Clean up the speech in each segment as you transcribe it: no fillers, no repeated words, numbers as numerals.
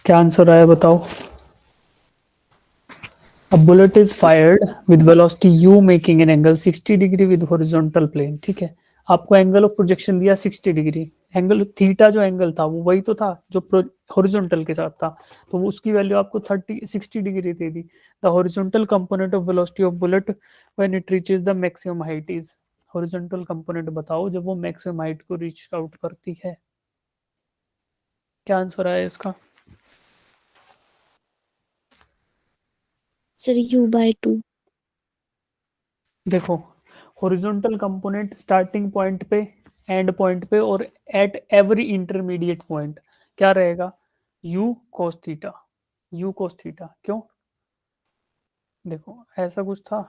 क्या आंसर आया बताओ। A bullet is fired with velocity u making an angle 60 degree with horizontal plane। ठीक है, आपको एंगल ऑफ प्रोजेक्शन दिया 60 डिग्री। एंगल थीटा जो एंगल था वो वही तो था जो हॉरिजॉन्टल के साथ था, तो वो उसकी वैल्यू आपको 60 degree they the. The horizontal component of velocity of bullet when it reaches the maximum height is. Horizontal component बताओ जब वो मैक्सिमम हाइट को रीच आउट करती है। क्या आंसर आया इसका। Sir u/2। देखो, हॉरिजॉन्टल कंपोनेंट स्टार्टिंग पॉइंट पे, एंड पॉइंट पे और एट एवरी इंटरमीडिएट पॉइंट क्या रहेगा, u cos theta. u cos theta क्यों, देखो ऐसा कुछ था।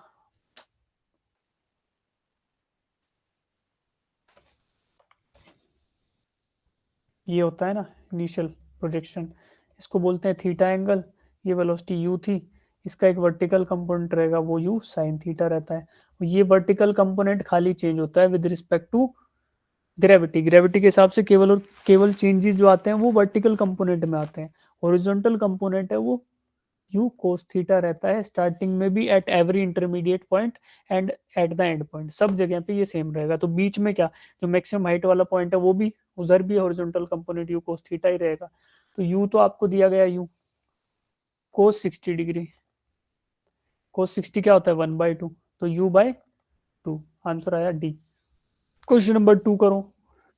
ये होता है ना इनिशियल प्रोजेक्शन, इसको बोलते हैं थीटा एंगल। ये वेलोसिटी u थी, इसका एक वर्टिकल कंपोनेंट रहेगा वो u साइन थीटा रहता है। ये वर्टिकल कंपोनेंट खाली चेंज होता है with respect to gravity. Gravity के हिसाब से केवल और केवल चेंजेस जो आते हैं वो वर्टिकल कंपोनेंट में आते हैं। हॉरिजॉन्टल कंपोनेंट है वो u cos थीटा रहता है, स्टार्टिंग में भी at every intermediate point and at the end point, सब जगह पे ये सेम रहेगा। तो बीच में क्या, जो मैक्सिमम हाइट वाला पॉइंट है वो भी उधर भी horizontal component u cos theta ही रहेगा। तो u तो आपको दिया गया u cos 60 डिग्री। cos 60 क्या होता है 1/2, तो u/2। आंसर आया डी। क्वेश्चन नंबर 2 करो।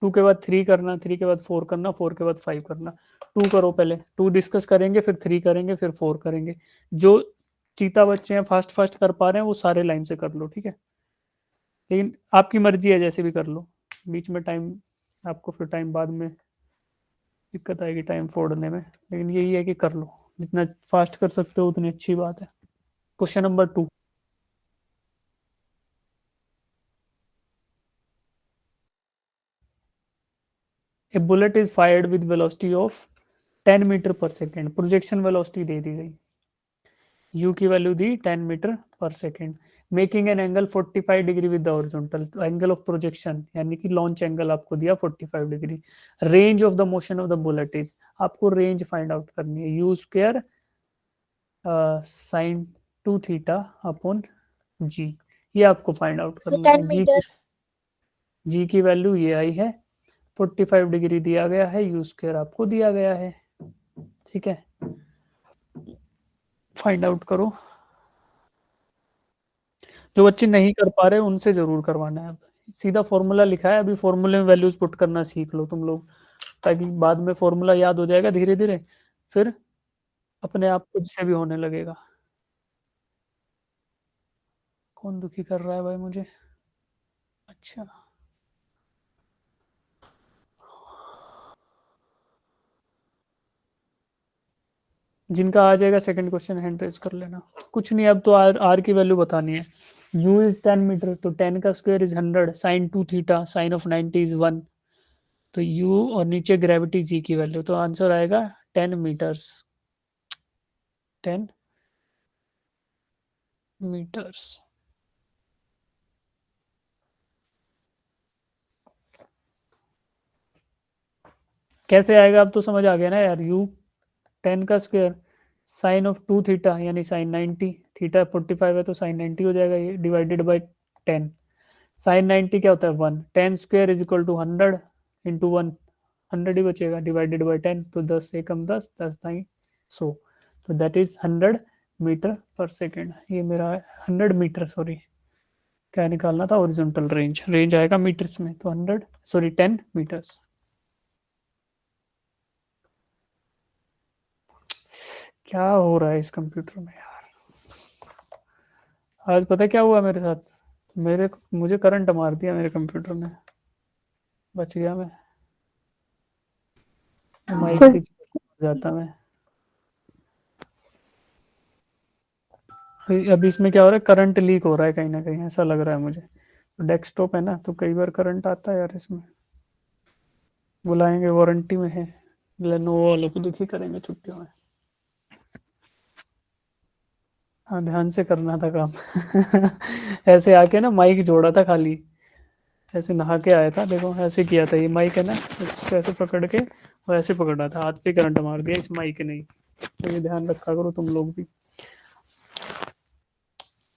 2 के बाद 3 करना, 3 के बाद 4 करना, 4 के बाद 5 करना। 2 करो, पहले 2 डिस्कस करेंगे, फिर 3 करेंगे, फिर 4 करेंगे। जो चीता बच्चे हैं फास्ट फास्ट कर पा रहे हैं वो सारे लाइन से कर लो, ठीक है। लेकिन आपकी मर्जी है, जैसे भी कर लो। बीच में टाइम, आपको फिर टाइम बाद में दिक्कत आएगी टाइम फोड़ने में, लेकिन यही है कि कर लो, जितना फास्ट कर सकते हो उतनी अच्छी बात है। Question number 2। A bullet is fired with velocity of 10 metre per second. Projection velocity दे दी गई, u की वैल्यू दी 10 metre per second, making an angle 45 degree with the horizontal. Angle of projection यानी कि लॉन्च एंगल आपको दिया 45 डिग्री। Range of the motion of the bullet is, आपको रेंज फाइंड आउट करनी है। U square sine 2 theta upon g, ये आपको फाइंड आउट सर करना 10 है। मीटर। जी की वैल्यू ये आई है, 45 डिग्री दिया गया है, यू स्क्वायर आपको दिया गया है, ठीक है। फाइंड आउट करो। जो बच्चे नहीं कर पा रहे उनसे जरूर करवाना है। अब सीधा फॉर्मूला लिखा है, अभी फॉर्मूले में वैल्यूज पुट करना सीख लो तुम लोग, ताकि बाद में फॉर्मूला याद हो जाएगा धीरे धीरे, फिर अपने आप खुद से भी होने लगेगा। कौन दुखी कर रहा है भाई मुझे। अच्छा, जिनका आ जाएगा सेकंड क्वेश्चन हैंड रेज कर लेना। कुछ नहीं, अब तो आर आर की वैल्यू बतानी है। u इज 10 मीटर, तो 10 का square is 100, sine 2 theta sine of 90 is 1। तो u और नीचे ग्रेविटी g की वैल्यू, तो आंसर आएगा 10 मीटर्स। 10 मीटर्स। कैसे आएगा, अब तो समझ आ गया ना यार। u 10 का स्क्वायर साइन ऑफ 2 थीटा यानी साइन 90, थीटा 45 है तो साइन 90 हो जाएगा, ये डिवाइडेड बाई 10। साइन 90 क्या होता है 1, 10 square is equal to 100 into 1, 100 ही बचेगा, डिवाइडेड बाई 10, तो 10 से कम 10, 10 दाई 100, तो that is 100 metre per second. ये मेरा 100 मीटर, सॉरी क्या निकालना था, ओरिजेंटल रेंज, रेंज आएगा मीटर्स में, तो 100 सॉरी 10 मीटर्स। क्या हो रहा है इस कंप्यूटर में यार। आज पता है क्या हुआ मेरे साथ, मेरे मुझे करंट मार दिया मेरे कंप्यूटर ने, बच गया मैं, माइक से जाता मैं। अभी इसमें क्या हो रहा है, करंट लीक हो रहा है कहीं ना कहीं, ऐसा लग रहा है मुझे। तो डेस्कटॉप है ना, तो कई बार करंट आता है यार इसमें। बुलाएंगे, वारंटी में है, लेनोवो वालों को दुखी करेंगे छुट्टियों में। हाँ, ध्यान से करना था काम। ऐसे आके ना माइक जोड़ा था खाली, ऐसे नहा के आया था, देखो ऐसे किया था, ये माइक है ना, इसको ऐसे पकड़ के वो ऐसे पकड़ा था, हाथ पे करंट मार दिया इस माइक ने। तो ये ध्यान रखा करो तुम लोग भी।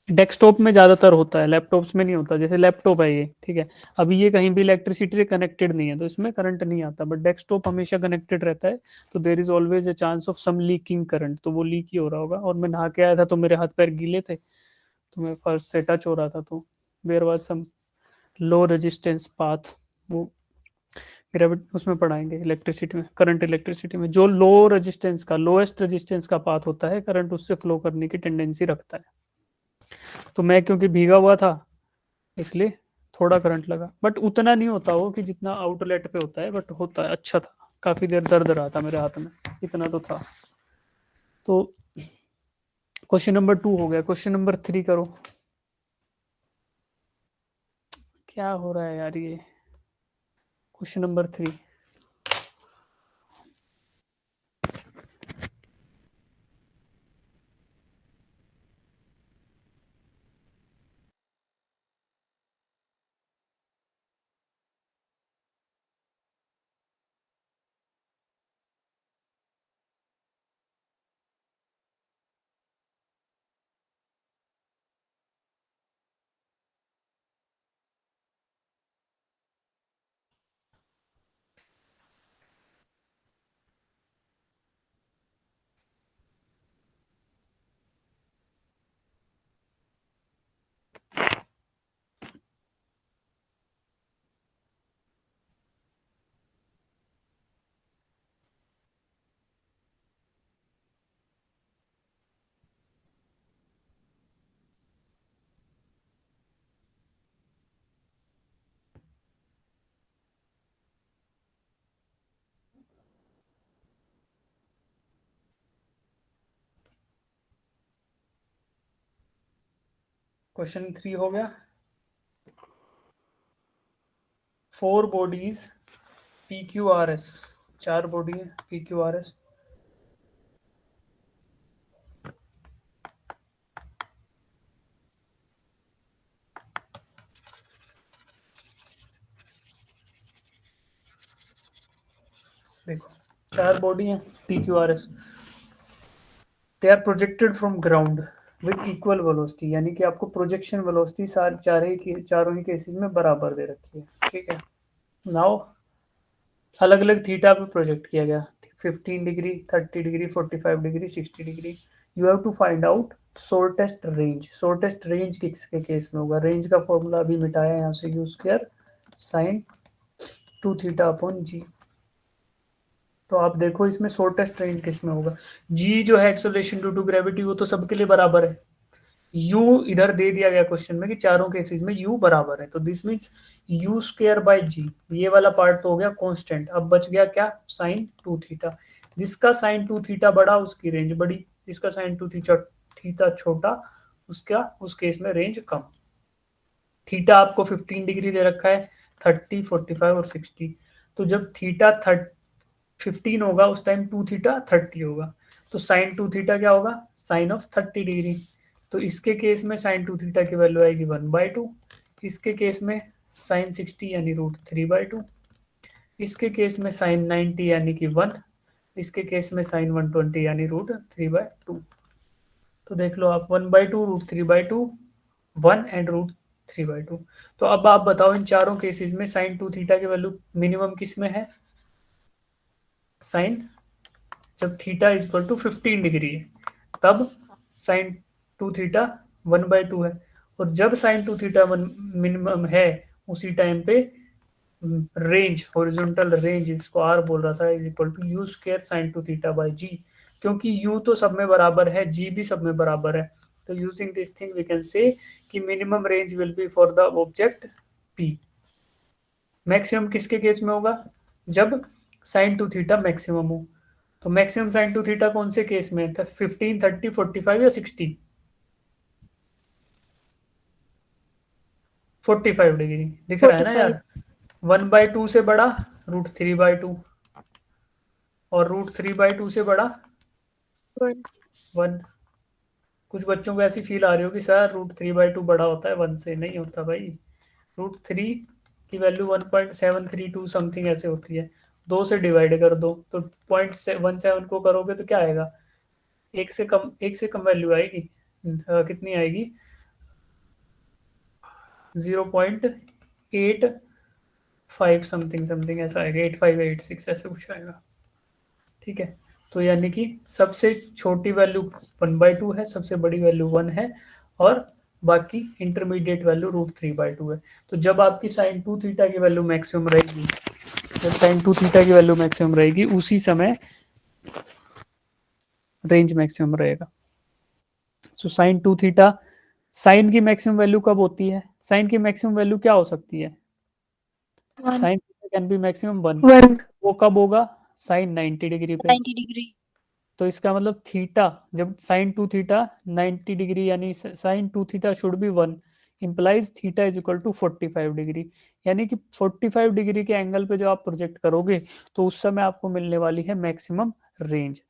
डेस्कटॉप में ज्यादातर होता है, लैपटॉप्स में नहीं होता। जैसे लैपटॉप है ये, ठीक है, अभी ये कहीं भी इलेक्ट्रिसिटी से कनेक्टेड नहीं है तो इसमें करंट नहीं आता, बट डेस्कटॉप हमेशा कनेक्टेड रहता है। तो there is always a chance of some leaking current, तो वो लीक ही हो रहा होगा। और मैं नहा के आया था तो मेरे हाथ पैर गीले थे, तो मैं फर्स्ट से टच हो रहा था, तो there was some low resistance path. वो ग्रेविट उसमें पढ़ाएंगे इलेक्ट्रिसिटी में, करंट इलेक्ट्रिसिटी में, जो लो रेजिस्टेंस का, लोएस्ट रेजिस्टेंस का पाथ होता है, करंट उससे फ्लो करने की टेंडेंसी रखता है। तो मैं क्योंकि भीगा हुआ था इसलिए थोड़ा करंट लगा, बट उतना नहीं होता वो कि जितना आउटलेट पे होता है, बट होता है, अच्छा था। काफी देर दर्द रहा था मेरे हाथ में, इतना तो था। तो क्वेश्चन नंबर 2 हो गया, क्वेश्चन नंबर 3 करो। क्या हो रहा है यार ये। Question number 3। क्वेश्चन 3 हो गया। 4 bodies P Q R S, 4 body है पी क्यू आर एस। देखो 4 बॉडी है P Q R S, they are projected from ground with equal velocity, यानी कि आपको प्रोजेक्शन वेलोसिटी चारों ही केसेस में बराबर दे रखी है, ठीक है। नाउ अलग अलग थीटा पे प्रोजेक्ट किया गया, 15 degree, 30 degree, 45 degree, 60 degree. You have to find out shortest range. Shortest range किसके केस में होगा? रेंज का फॉर्मूला अभी मिटाया यहाँ से, u square sine 2 theta upon g. तो आप देखो इसमें शॉर्टेस्ट रेंज किस में होगा। जी जो है एक्सेलरेशन ड्यू टू ग्रेविटी, वो तो सबके लिए बराबर है। u इधर दे दिया गया क्वेश्चन में कि चारों केसेस में u बराबर है, तो this means u square by g. ये वाला पार्ट तो हो गया कांस्टेंट। अब बच गया क्या? Sine 2 theta. जिसका साइन 2 थीटा बड़ा उसकी रेंज बड़ी, जिसका साइन 2 थीटा थीटा छोटा उसका उस केस में रेंज कम। थीटा आपको 15 डिग्री दे रखा है, 30, 45 और 60। तो जब थीटा 15 होगा उस टाइम 2 थीटा 30 होगा, तो साइन 2 थीटा क्या होगा? Sine of 30 degree. तो इसके केस में साइन 2 थीटा की वैल्यू आएगी 1/2। इसके केस में साइन 60 यानी √3/2। इसके केस में साइन 90 यानी कि 1। इसके केस में साइन 120 यानी √3/2। तो देख लो आप, 1/2, √3/2, 1 एंड √3/2। तो अब आप बताओ इन चारों केसेस में साइन 2 थीटा की वैल्यू मिनिमम किस में है? साइन, जब theta is equal to 15 degree है तब साइन 2 थीटा 1/2 है। और जब साइन 2 थीटा 1 मिनिमम है उसी टाइम पे रेंज, हॉरिजॉन्टल रेंज जिसको आर बोल रहा था, is equal to u square sine 2 theta by g. क्योंकि यू तो सब में बराबर है, जी भी सब में बराबर है, तो using this thing we can say कि minimum range will be for the object P. Maximum किसके केस में होगा? जब साइन 2 थीटा मैक्सिमम हो। तो मैक्सिमम साइन 2 थीटा कौन से केस में था? 15, 30, 45 या 60? 45 डिग्री दिख रहा है ना 45। यार। 1/2 से बड़ा √3/2, और √3/2 से बड़ा 1। 1। कुछ बच्चों को ऐसी फील आ रही हो कि सर √3/2 बड़ा होता है 1 से, नहीं होता भाई। √3 की वैल्यू 1.732 समथिंग ऐसे होती है, 2 से डिवाइड कर दो तो 0.17 को करोगे तो क्या आएगा, एक से कम वैल्यू आएगी। कितनी आएगी, 0.85 समथिंग समथिंग ऐसा आएगा, 8586 ऐसे कुछ आएगा। ठीक है, तो यानी कि सबसे छोटी वैल्यू 1/2 है, सबसे बड़ी वैल्यू 1 है, और बाकी इंटरमीडिएट वैल्यू √3/2 है। तो जब आपकी साइन 2 थीटा की वैल्यू मैक्सिमम रहेगी, जब साइन 2 थीटा की वैल्यू मैक्सिमम रहेगी उसी समय रेंज मैक्सिमम रहेगा। सो साइन 2 थीटा, साइन की मैक्सिमम वैल्यू कब होती है, साइन की मैक्सिमम वैल्यू क्या हो सकती है, साइन कैन बी मैक्सिमम 1। वो कब होगा, साइन 90 डिग्री पे। 90 डिग्री। तो इसका मतलब थीटा, जब साइन 2 थीटा 90 डिग्री, यानी sine 2 theta should be 1, implies theta is equal to 45 degree. यानी कि 45 डिग्री के एंगल पे जो आप प्रोजेक्ट करोगे तो उस समय आपको मिलने वाली है मैक्सिमम रेंज।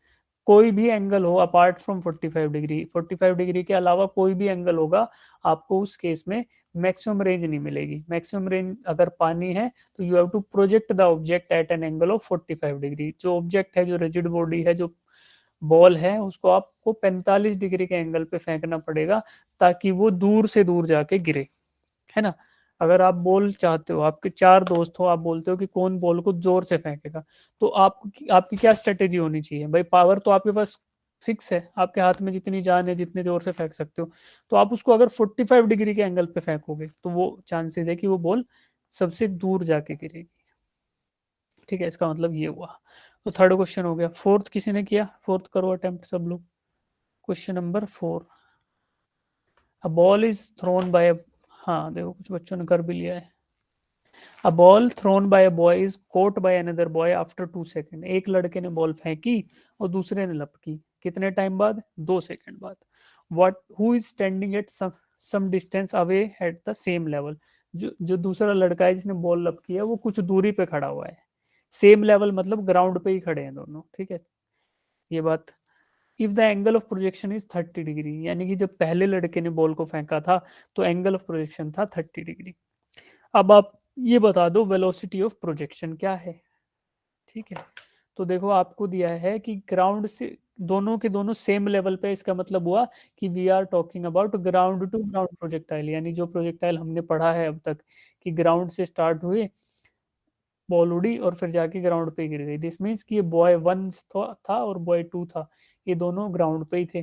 कोई भी एंगल हो अपार्ट फ्रॉम 45 डिग्री, 45 डिग्री के अलावा कोई भी एंगल होगा, आपको उस केस में मैक्सिमम रेंज नहीं मिलेगी। मैक्सिमम रेंज अगर पानी है तो you have to project the object at an angle of 45 degree. जो ऑब्जेक्ट है, जो रिजिड बॉडी है, जो बॉल है, उसको आपको 45 डिग्री के एंगल पे फेंकना पड़ेगा ताकि वो दूर से दूर जाके गिरे, है ना। अगर आप बॉल चाहते हो, आपके 4 दोस्त हो, आप बोलते हो कि कौन बॉल को जोर से फेंकेगा, तो आपको आपकी क्या स्ट्रेटेजी होनी चाहिए भाई, पावर तो आपके पास फिक्स है, आपके हाथ में जितनी जान है, जितने जोर से फेंक सकते हो, तो आप उसको अगर 45 डिग्री के एंगल पे फेंकोगे तो वो चांसेस है कि वो बॉल सबसे दूर जाके गिरेगी। ठीक है, इसका मतलब ये हुआ। तो थर्ड क्वेश्चन हो गया। फोर्थ किसी ने किया, फोर्थ करो अटेम्प्ट सब लोग। Question number 4, a ball is thrown by, हाँ देखो कुछ बच्चों ने कर भी लिया है। A ball thrown by a boy is caught by another boy after 2 second. एक लड़के ने बॉल फेंकी और दूसरे ने लपकी, कितने टाइम बाद, 2 सेकेंड बाद। What, who is standing at some distance away at the same level. जो जो दूसरा लड़का है जिसने बॉल लपकी है वो कुछ दूरी पे खड़ा हुआ है। सेम लेवल मतलब ग्राउंड पे ही खड़े हैं दोनों, ठीक है ये बात। If the angle of projection is 30 degree, यानी कि जब पहले लड़के ने बॉल को फेंका था तो एंगल ऑफ प्रोजेक्शन था 30 डिग्री। अब आप ये बता दो वेलोसिटी ऑफ प्रोजेक्शन क्या है। ठीक है, तो देखो आपको दिया है कि ग्राउंड से दोनों के दोनों सेम लेवल पे, इसका मतलब हुआ कि we are talking about ground to ground projectile, यानी जो प्रोजेक्टाइल हमने पढ़ा है अब तक कि ग्राउंड से स्टार्ट हुए, बॉल उड़ी और फिर जाके ग्राउंड पे गिर गई। दिस मीन्स कि ये बॉय 1 था और बॉय 2 था, ये दोनों ग्राउंड पे ही थे।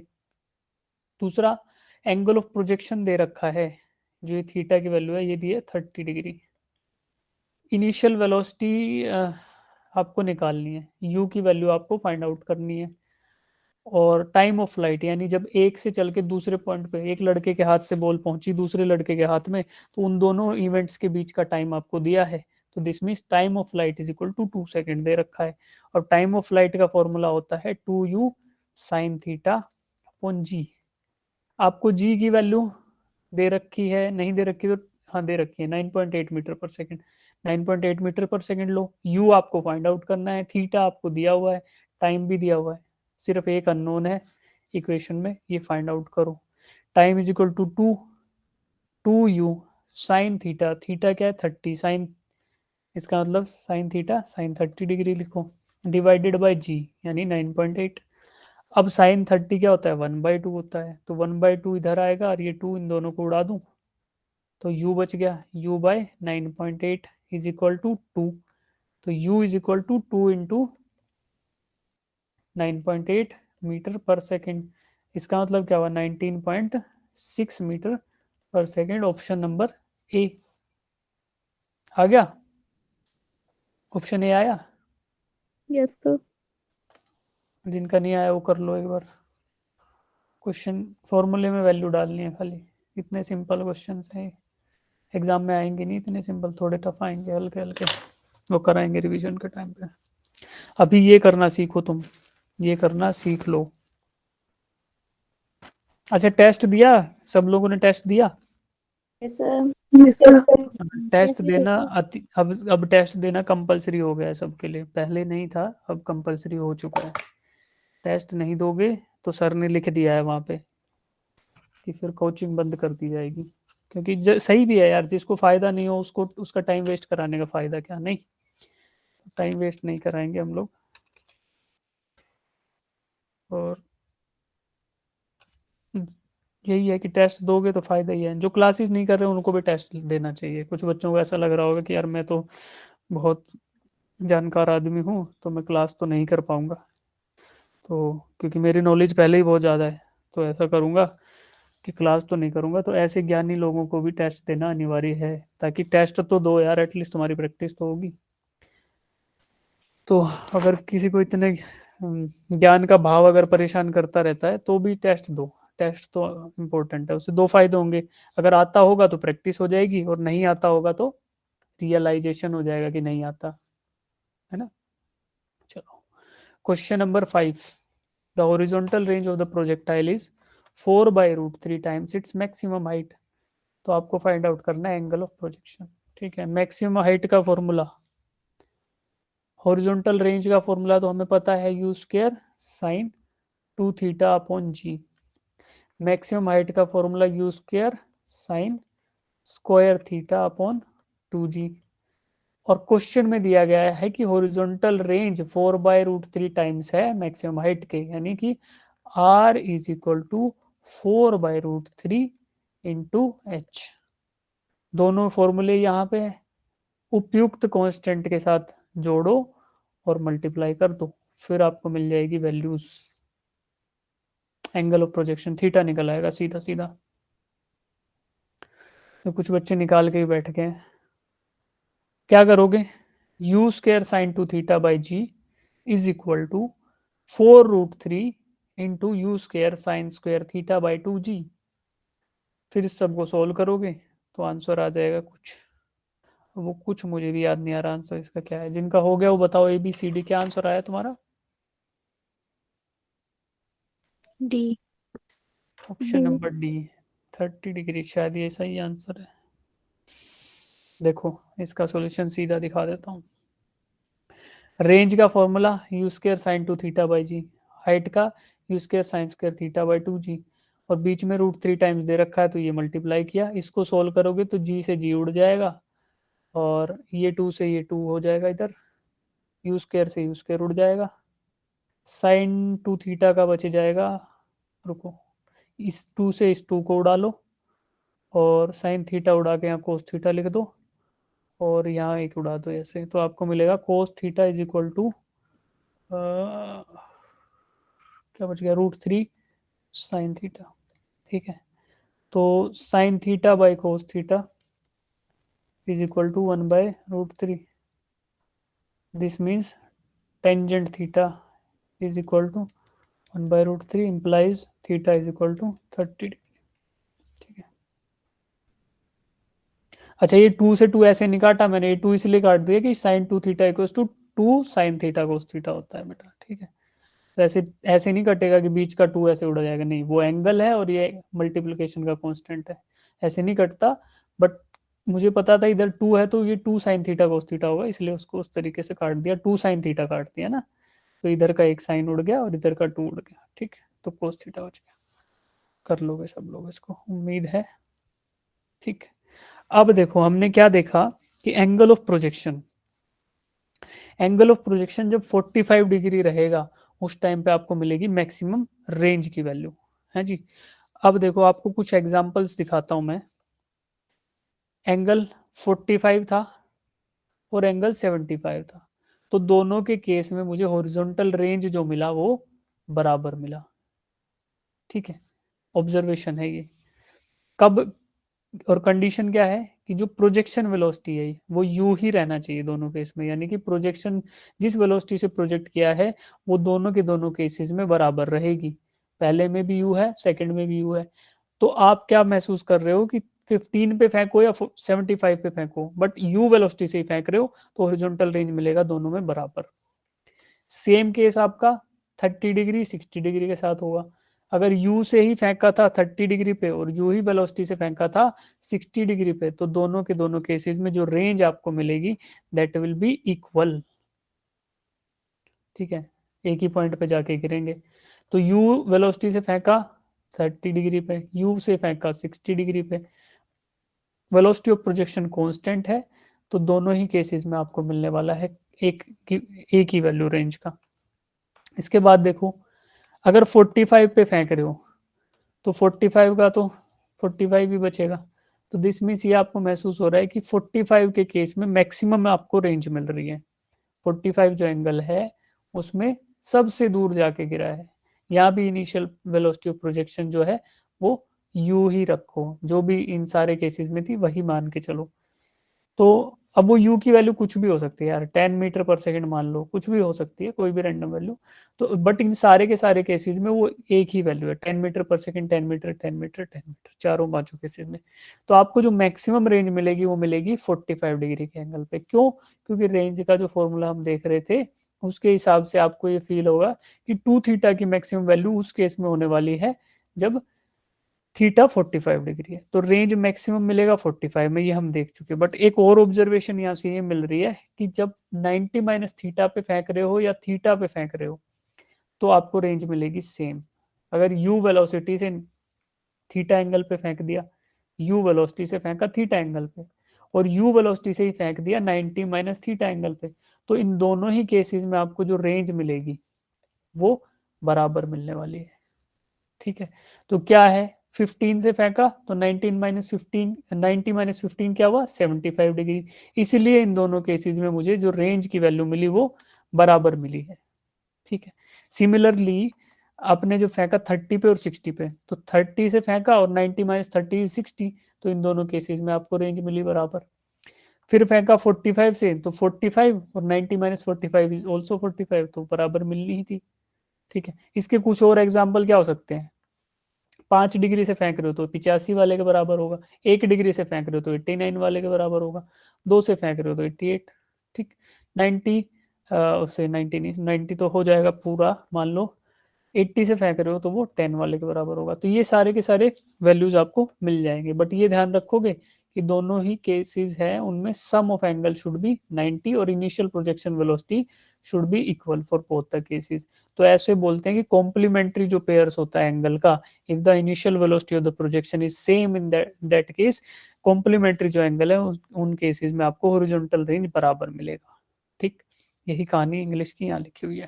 दूसरा, एंगल ऑफ प्रोजेक्शन दे रखा है, जो ये थीटा की वैल्यू है ये दी है 30 डिग्री। इनिशियल वेलोसिटी आपको निकालनी है, यू की वैल्यू आपको फाइंड आउट करनी है, और टाइम ऑफ फ्लाइट, यानी जब एक से चल के दूसरे पॉइंट पे, एक लड़के के हाथ से बॉल पहुंची दूसरे लड़के के हाथ में, तो उन दोनों इवेंट्स के बीच का टाइम आपको दिया है। तो this means time of flight is equal to 2 second दे रखा है, और टाइम ऑफ फ्लाइट का फॉर्मूला होता है 2u साइन थीटा अपॉन जी। आपको जी की वैल्यू दे रखी है, नहीं दे रखी तो, हाँ दे रखी है 9.8 metre per second, 9.8 metre per second low. You आपको फाइंड आउट करना है, थीटा आपको दिया हुआ है, टाइम भी दिया हुआ है, सिर्फ एक अननोन है इक्वेशन में, ये फाइंड आउट करो। Time is equal to 2 sine theta, theta क्या है 30, साइन, इसका मतलब साइन थीटा साइन 30 डिग्री लिखो, डिवाइडेड बाय जी यानी 9.8। अब साइन 30 क्या होता है, 1/2 होता है, तो 1/2 इधर आएगा और ये 2 इन दोनों को उड़ा दूं तो u बच गया, u by 9.8 is equal to 2। तो u is equal to 2 into 9.8 metre per second. इसका मतलब क्या हुआ, 19.6 metre per second. Option number A आ गया, ऑप्शन ए आया। Yes sir. जिनका नहीं आया वो कर लो एक बार। क्वेश्चन फॉर्मूले में वैल्यू डालनी है खाली, इतने सिंपल क्वेश्चन हैं। एग्जाम में आएंगे नहीं इतने सिंपल, थोड़े टफ आएंगे, हल्के हल्के, वो कराएंगे रिवीजन के टाइम पे। अभी ये करना सीखो तुम, ये करना सीख लो। अच्छा टेस्ट दिया, सब लोगों ने टेस्ट दिया। Yes sir. टेस्ट देना अब टेस्ट देना कंपलसरी हो गया है सबके लिए, पहले नहीं था अब कंपलसरी हो चुका है। टेस्ट नहीं दोगे तो सर ने लिख दिया है वहां पे कि फिर कोचिंग बंद कर दी जाएगी। क्योंकि सही भी है यार, जिसको फायदा नहीं हो उसको उसका टाइम वेस्ट कराने का फायदा क्या, नहीं, टाइम वेस्ट नहीं कराएंगे हम लोग। और यही है कि टेस्ट दोगे तो फायदा ही है, जो क्लासेस नहीं कर रहे उनको भी टेस्ट देना चाहिए। कुछ बच्चों को ऐसा लग रहा होगा कि यार मैं तो बहुत जानकार आदमी हूँ तो मैं क्लास तो नहीं कर पाऊंगा, तो क्योंकि मेरी नॉलेज पहले ही बहुत ज़्यादा है तो ऐसा करूँगा कि क्लास तो नहीं करूँगा। तो ऐसे ज्ञानी लोगों को भी टेस्ट देना अनिवार्य है, ताकि टेस्ट तो दो यार, एटलीस्ट तुम्हारी प्रैक्टिस तो होगी। तो अगर किसी को इतने ज्ञान का भाव अगर परेशान करता रहता है तो भी टेस्ट दो। टेस्ट तो इम्पोर्टेंट है, उससे दो फायदे होंगे। अगर आता होगा तो प्रैक्टिस हो जाएगी, और नहीं आता होगा तो रियलाइजेशन हो जाएगा कि नहीं आता, है ना। चलो, question number 5। The horizontal range of the projectile is 4/√3 times its maximum height. तो आपको फाइंड आउट करना है एंगल ऑफ प्रोजेक्शन। ठीक है, मैक्सिमम हाइट का फॉर्मूला, हॉरिजॉन्टल रेंज का फॉर्मूला तो हमें पता है, u square sine 2 theta upon g. Maximum height का formula u square sine square theta upon 2g। और क्वेश्चन में दिया गया है कि हॉरिजॉन्टल रेंज 4/√3 टाइम्स है मैक्सिमम हाइट के, यानी कि r is equal to 4/√3 into H. दोनों फॉर्मूले यहाँ पे है, उपयुक्त कांस्टेंट के साथ जोड़ो और मल्टीप्लाई कर दो, फिर आपको मिल जाएगी values. Angle of projection theta निकल आएगा सीधा सीधा। तो कुछ बच्चे निकाल के ही बैठ गए हैं। क्या करोगे, u square sine 2 theta by g is equal to 4√3 into u square sine square theta by 2g। फिर इस सबको सोल्व करोगे तो आंसर आ जाएगा कुछ, वो कुछ मुझे भी याद नहीं आ रहा आंसर इसका क्या है। जिनका हो गया वो बताओ, ABCD क्या आंसर आया तुम्हारा। D. Option number D, 30 degree, शायद ये सही आंसर है। देखो इसका सॉल्यूशन सीधा दिखा देता हूँ। रेंज का formula u square sine 2 theta by g, height का u square sine square theta by 2g, और बीच में √3 टाइम्स दे रखा है तो ये मल्टीप्लाई किया। इसको सोल्व करोगे तो g से g उड़ जाएगा, और ये 2 से ये 2 हो जाएगा इधर, यू स्क्र से यू स्क्र उड़ जाएगा, साइन 2 थीटा का बच जाएगा, रुको, इस 2 से इस 2 को उड़ा लो, और साइन थीटा उड़ा के यहाँ कोस थीटा लिख दो, और यहाँ एक उड़ा दो ऐसे, तो आपको मिलेगा cos theta is equal to क्या बच गया, √3 साइन थीटा। ठीक है, तो sine theta by cos theta is equal to 1/√3। This means tangent theta is equal to 1/√3 implies theta is equal to 30। ठीक है, अच्छा ये 2 से 2 ऐसे नहीं काटा मैंने, ये 2 इसलिए काट दिया कि sine 2 theta equal to 2 sine theta cos theta होता है बेटा। ठीक है, तो ऐसे ऐसे नहीं कटेगा कि बीच का 2 ऐसे उड़ जाएगा, नहीं, वो एंगल है और ये मल्टीप्लिकेशन का कांस्टेंट है, ऐसे नहीं कटता। बट मुझे पता था इधर 2 है तो ये 2 साइन थीटा कोस थीटा होगा, इसलिए उसको उस तरीके से काट दिया, 2 साइन थीटा काट दिया ना, तो इधर का एक साइन उड़ गया और इधर का 2 उड़ गया। ठीक है, तो कोस थीटा बच गया। कर लोगे सब लोग इसको, उम्मीद है। ठीक, अब देखो हमने क्या देखा कि एंगल ऑफ प्रोजेक्शन जब 45 डिग्री रहेगा उस टाइम पे आपको मिलेगी मैक्सिमम रेंज की वैल्यू, है जी। अब देखो आपको कुछ एग्जांपल्स दिखाता हूं मैं। एंगल 45 था और एंगल 75 था, तो दोनों के केस में मुझे हॉरिजॉन्टल रेंज जो मिला वो बराबर मिला। ठीक है, ऑब्जर्वेशन है ये। कब, और कंडीशन क्या है कि जो प्रोजेक्शन वेलोसिटी है वो यू ही रहना चाहिए दोनों केस में, यानी कि प्रोजेक्शन जिस वेलोसिटी से प्रोजेक्ट किया है वो दोनों के दोनों केसेस में बराबर रहेगी। पहले में भी यू है, सेकंड में भी यू है। तो आप क्या महसूस कर रहे हो कि 15 पे फेंको या 75 पे फेंको, बट यू वेलोसिटी से ही फेंक रहे हो तो हॉरिजॉन्टल रेंज मिलेगा दोनों में बराबर। सेम केस आपका 30 डिग्री 60 डिग्री के साथ होगा। अगर यू से ही फेंका था 30 डिग्री पे और यू ही वेलोसिटी से फेंका था 60 डिग्री पे, तो दोनों के दोनों केसेस में जो रेंज आपको मिलेगी दैट विल बी इक्वल। ठीक है, एक ही पॉइंट पे जाके गिरेंगे। तो यू वेलोसिटी से फेंका 30 डिग्री पे, यू से फेंका 60 डिग्री पे, वेलोसिटी ऑफ प्रोजेक्शन कांस्टेंट है, तो दोनों ही केसेस में आपको मिलने वाला है एक ही वैल्यू रेंज का। इसके बाद देखो, अगर 45 पे फेंक रहे हो तो 45 का तो 45 ही बचेगा। तो दिस मीन्स ये आपको महसूस हो रहा है कि 45 के केस में मैक्सिमम आपको रेंज मिल रही है। 45 जो एंगल है उसमें सबसे दूर जाके गिरा है। यहाँ भी इनिशियल वेलोसिटी ऑफ प्रोजेक्शन जो है वो यू ही रखो, जो भी इन सारे केसेस में थी वही मान के चलो। तो अब वो यू की वैल्यू कुछ भी हो सकती है यार, 10 मीटर पर सेकंड मान लो, कुछ भी हो सकती है, कोई भी रैंडम वैल्यू। तो बट इन सारे के सारे केसेस में वो एक ही वैल्यू है, 10 मीटर पर सेकंड, 10 मीटर, 10 मीटर, 10 मीटर, चारों पांचों केसेस में। तो आपको जो मैक्सिमम रेंज मिलेगी वो मिलेगी 45 डिग्री के एंगल पे। क्यों? क्योंकि रेंज का जो फॉर्मूला हम देख रहे थे उसके हिसाब से आपको ये फील होगा कि 2 थीटा की मैक्सिमम वैल्यू उस केस में होने वाली है जब थीटा 45 डिग्री है। तो रेंज मैक्सिमम मिलेगा 45 में, ये हम देख चुके। बट एक और ऑब्जर्वेशन यहाँ से ये मिल रही है कि जब 90 माइनस थीटा पे फेंक रहे हो या थीटा पे फेंक रहे हो तो आपको रेंज मिलेगी सेम। अगर यू वेलोसिटी से थीटा एंगल पे फेंक दिया, यू वेलोसिटी से फेंका थीटा एंगल पे, और यू वेलोसिटी से ही फेंक दिया 90 माइनस थीटा एंगल पे, तो इन दोनों ही केसेस में आपको जो रेंज मिलेगी वो बराबर मिलने वाली है। ठीक है, तो क्या है, 15 से फेंका तो 19 माइनस 15, 90 माइनस 15 क्या हुआ, 75 डिग्री। इसलिए इन दोनों केसेस में मुझे जो रेंज की वैल्यू मिली वो बराबर मिली है। ठीक है, सिमिलरली आपने जो फेंका 30 पे और 60 पे, तो 30 से फेंका और 90 माइनस 30 इज 60, तो इन दोनों केसेस में आपको रेंज मिली बराबर। फिर फेंका 45 से, तो 45 और 90 माइनस 45 इज ऑल्सो 45, तो बराबर मिलनी ही थी। ठीक है, इसके कुछ और एग्जाम्पल क्या हो सकते हैं, 5 डिग्री से फेंक रहे हो तो 85 वाले के बराबर होगा, 1 डिग्री से फेंक रहे हो तो 89 वाले के बराबर होगा, 2 से फेंक रहे हो तो 88। ठीक, 90 उससे 90 नहीं, 90 तो हो जाएगा पूरा मान लो, 80 से फेंक रहे हो तो वो 10 वाले के बराबर होगा। तो ये सारे के सारे वैल्यूज आपको मिल जाएंगे, बट ये ध्यान रखोगे कि दोनों ही केसेस है उनमें सम ऑफ एंगल शुड बी 90 और initial projection velocity should be equal for both the cases. तो ऐसे बोलते हैं कि कॉम्प्लीमेंट्री जो पेयर्स होता है एंगल का, if the initial velocity of the projection is same in that case, complementary जो एंगल है उन केसेस में आपको हॉरिजॉन्टल रेंज बराबर मिलेगा। ठीक, यही कहानी इंग्लिश की यहाँ लिखी हुई है।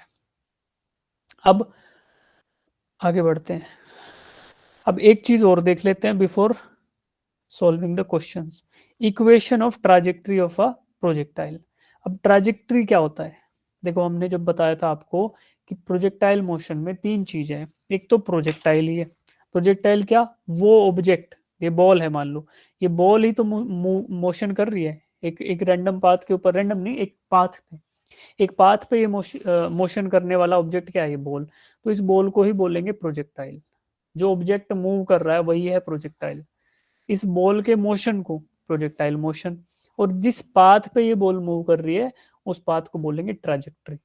अब आगे बढ़ते हैं। अब एक चीज और देख लेते हैं before solving the questions, equation of trajectory of a projectile. अब ट्राजेक्ट्री क्या होता है, देखो हमने जब बताया था आपको कि प्रोजेक्टाइल मोशन में तीन चीजें हैं। एक तो प्रोजेक्टाइल ही है, प्रोजेक्टाइल क्या, वो ऑब्जेक्ट, ये बॉल है मान लो, ये बॉल ही तो मोशन कर रही है एक एक रैंडम पाथ के ऊपर, रैंडम नहीं, एक पाथ पे, एक पाथ पे ये मोशन करने वाला ऑब्जेक्ट क्या है, ये बॉल। तो इस बॉल को ही बोलेंगे प्रोजेक्टाइल। जो ऑब्जेक्ट मूव कर रहा है वही है प्रोजेक्टाइल, इस बॉल के मोशन को प्रोजेक्टाइल मोशन, और जिस पाथ पे ये बॉल मूव कर रही है उस पाथ को बोलेंगे ट्राजेक्ट्री।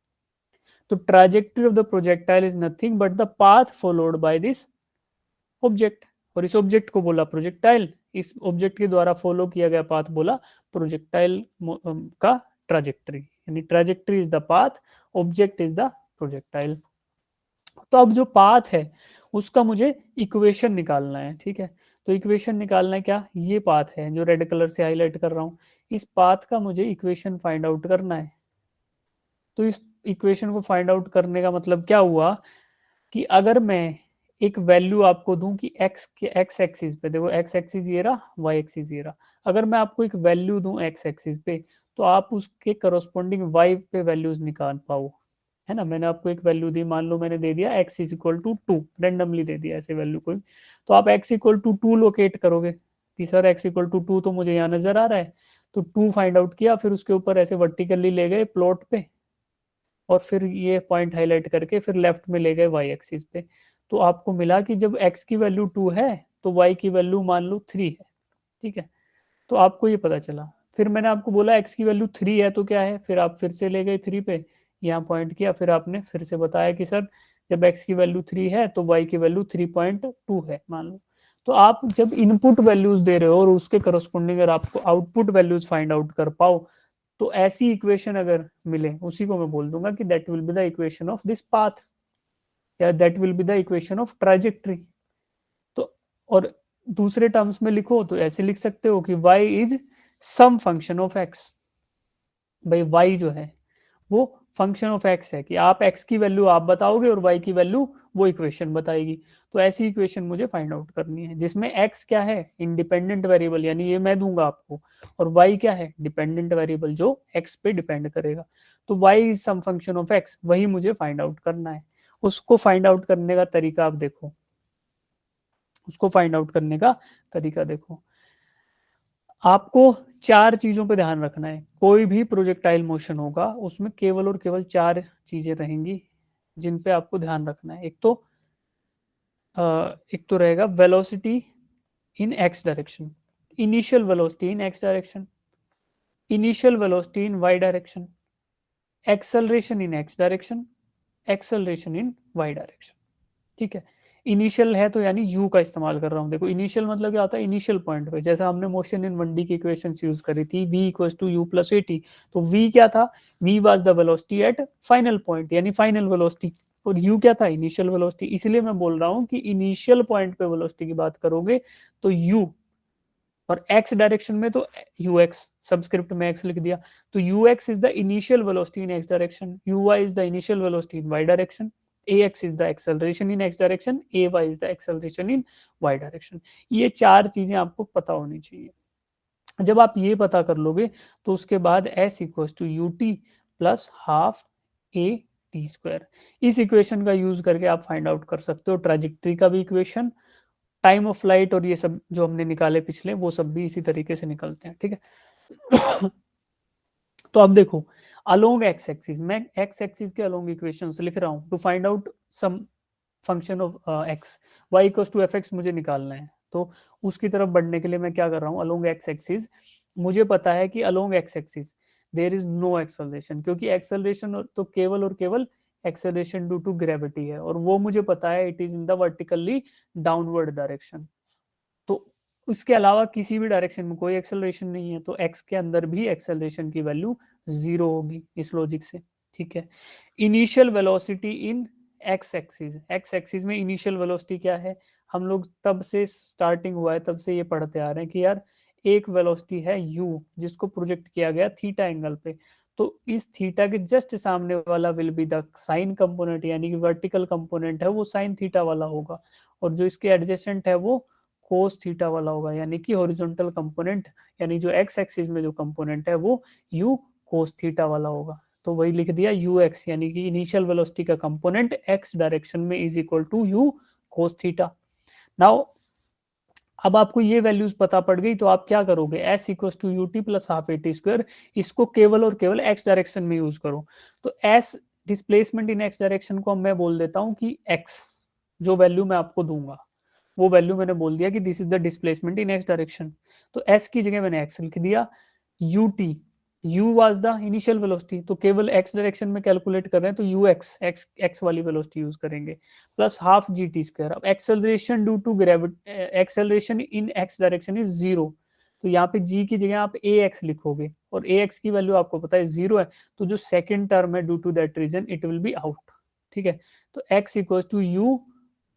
तो trajectory of the projectile is nothing but the path followed by this object, और इस ऑब्जेक्ट को बोला प्रोजेक्टाइल, इस ऑब्जेक्ट के द्वारा फॉलो किया गया पाथ बोला प्रोजेक्टाइल का ट्राजेक्ट्री, यानी trajectory is the path, object is the projectile. तो अब जो पाथ है उसका मुझे इक्वेशन निकालना है। ठीक है, तो इक्वेशन निकालना है, क्या, ये पाथ है जो रेड कलर से हाईलाइट कर रहा हूँ, इस पाथ का मुझे इक्वेशन फाइंड आउट करना है। तो इस इक्वेशन को फाइंड आउट करने का मतलब क्या हुआ कि अगर मैं एक वैल्यू आपको दूं कि एक्स के एक्स एक्सिस पे, देखो एक्स एक्सिस ये रहा, वाई एक्सिस ये रहा, अगर मैं आपको एक वैल्यू दूं एक्स एक्सिस पे तो आप उसके करस्पॉन्डिंग वाई पे वैल्यूज निकाल पाओ, है ना। मैंने आपको एक वैल्यू दी, मान लो मैंने दे दिया x is equal to 2, randomly दे दिया ऐसे वैल्यू कोई, तो आप x इक्वल टू 2 लोकेट करोगे कि सर x इक्वल टू 2 तो मुझे यहाँ नजर आ रहा है, तो 2 फाइंड आउट किया, फिर उसके ऊपर ऐसे वर्टिकली ले गए प्लॉट पे, और फिर ये पॉइंट हाईलाइट करके फिर लेफ्ट में ले गए वाई एक्सिस पे। तो आपको मिला कि जब x की वैल्यू 2 है तो y की वैल्यू मान लो 3 है। ठीक है, तो आपको ये पता चला। फिर मैंने आपको बोला x की वैल्यू 3 है तो क्या है, फिर आप फिर से ले गए 3 पे, यहाँ पॉइंट किया, फिर आपने फिर से बताया कि सर जब x की वैल्यू 3 है तो y की वैल्यू 3.2 है मान लो। तो आप जब इनपुट वैल्यूज दे रहे हो और उसके करस्पॉन्डिंग अगर आपको आउटपुट वैल्यूज फाइंड आउट कर पाओ, तो ऐसी इक्वेशन अगर मिले उसी को मैं बोल दूंगा कि that will be the equation of this path, या that will be the equation of trajectory. तो और दूसरे टर्म्स में लिखो तो ऐसे लिख सकते हो कि y is some function of x। भाई y जो है वो फंक्शन ऑफ x है कि आप x की वैल्यू आप बताओगे और y की वैल्यू वो इक्वेशन बताएगी। तो ऐसी इक्वेशन मुझे फाइंड आउट करनी है जिसमें x क्या है, इंडिपेंडेंट वेरिएबल, यानी ये मैं दूंगा आपको, और y क्या है, डिपेंडेंट वेरिएबल जो x पे डिपेंड करेगा। तो y is some function of x, वही मुझे फाइंड आउट करना है। उसको फाइंड आउट करने का तरीका आप देखो, उसको फाइंड आउट करने का तरीका देखो। आपको चार चीजों पे ध्यान रखना है। कोई भी प्रोजेक्टाइल मोशन होगा उसमें केवल और केवल चार चीजें रहेंगी जिन पे आपको ध्यान रखना है। एक तो रहेगा velocity in x direction, initial velocity in x direction, initial velocity in y direction, acceleration in x direction, acceleration in y direction. ठीक है, इनिशियल है तो यानी यू का इस्तेमाल कर रहा हूं। देखो इनिशियल मतलब क्या होता है, इनिशियल पॉइंट पे, जैसा हमने मोशन इन 1D की इक्वेशंस यूज करी थी, v equals to u plus a t. तो v क्या था, v was the velocity at final point, यानी फाइनल वेलोसिटी, और u क्या था, इनिशियल वेलोसिटी। इसलिए मैं बोल रहा हूँ कि इनिशियल पॉइंट पे वेलोसिटी की बात करोगे तो u, और x डायरेक्शन में तो ux, सबस्क्रिप्ट में x लिख दिया। तो ux is the initial velocity in x direction, uy is the initial velocity in y direction, ax is the acceleration in x direction, ay is the acceleration in y direction. ये चार चीजें आपको पता होनी चाहिए। जब आप ये पता कर लोगे तो उसके बाद s equals to u t plus half a t square, इस इक्वेशन का यूज करके आप फाइंड आउट कर सकते हो ट्राजेक्टरी का भी इक्वेशन, टाइम ऑफ फ्लाइट, और ये सब जो हमने निकाले पिछले वो सब भी इसी तरीके से निकलते हैं। ठीक है। तो अब देखो, अलोंग एक्स एक्सिस, मैं एक्स एक्सिस के अलोंग इक्वेशंस लिख रहा हूं to find out some function of x, y equals to f x मुझे निकालना है। तो उसकी तरफ बढ़ने के लिए मैं क्या कर रहा हूँ, अलोंग एक्स एक्सिस मुझे पता है कि along x axis there is no acceleration, क्योंकि एक्सेलरेशन तो केवल और केवल एक्सेलरेशन ड्यू टू ग्रेविटी है, और वो मुझे पता है it is in the vertically downward direction. तो इसके अलावा किसी भी डायरेक्शन में कोई एक्सेलरेशन नहीं है, तो एक्स के अंदर भी एक्सेलरेशन की वैल्यू जीरो होगी इस लॉजिक से। ठीक है, initial velocity in x axis, x axis में इनिशियल वेलोसिटी क्या है, हम लोग तब से स्टार्टिंग हुआ है तब से ये पढ़ते आ रहे हैं कि यार एक वेलोसिटी है u जिसको प्रोजेक्ट किया गया थीटा एंगल पे। तो इस थीटा के जस्ट सामने वाला will be the sign component, यानी कि वर्टिकल कंपोनेंट है वो साइन थीटा वाला होगा, और जो इसके एडजेसेंट है वो कोस थीटा वाला होगा, यानी कि हॉरिजॉन्टल कंपोनेंट, यानी जो एक्स एक्सिस में जो कंपोनेंट है वो यू कोस थीटा वाला होगा। तो वही लिख दिया यू एक्स, यानी कि इनिशियल वेलोसिटी का कंपोनेंट एक्स डायरेक्शन में is equal to u cos theta. Now अब आपको ये वैल्यूज पता पड़ गई तो आप क्या करोगे, s equal to u t plus half a t square, इसको केवल और केवल एक्स डायरेक्शन में यूज करो। तो S displacement in x direction को मैं बोल देता हूँ कि एक्स, जो वैल्यू मैं आपको दूंगा वो वैल्यू मैंने बोल दिया कि this is the displacement in x direction. तो एस की जगह मैंने एक्स लिख दिया, U T, you was the initial velocity, तो केवल एक्स डायरेक्शन में कैलकुलेट कर रहे हैं तो यू एक्स, एक्स एक्स वाली वेलोसिटी यूज करेंगे, plus half g t square. अब acceleration due to gravity, acceleration in x direction is zero, तो यहाँ पे जी की जगह आप ए एक्स लिखोगे, और ए एक्स की वैल्यू आपको पता है जीरो है, तो जो सेकेंड टर्म है due to that reason it will be out. ठीक है, तो x equal to u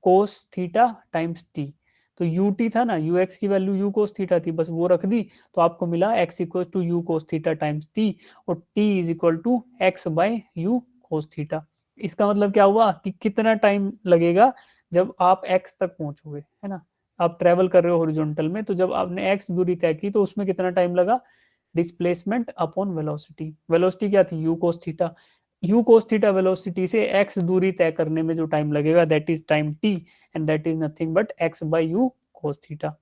cos theta times t, तो यू टी था ना, यू एक्स की वैल्यू यू कोस थीटा थी, बस वो रख दी, तो आपको मिला x equal to u cos theta times t, और t is equal to x by u cos theta. इसका मतलब क्या हुआ कि कितना टाइम लगेगा जब आप एक्स तक पहुंचोगे, है ना, आप ट्रेवल कर रहे हो हॉरिजॉन्टल में, तो जब आपने एक्स दूरी तय की तो उसमें कितना टाइम लगा, डिस्प्लेसमेंट अपॉन वेलोसिटी, वेलोसिटी क्या थी u cos theta, u cos theta velocity से एक्स दूरी तय करने में जो टाइम लगेगा that is time t, and that is nothing but x by u cos theta.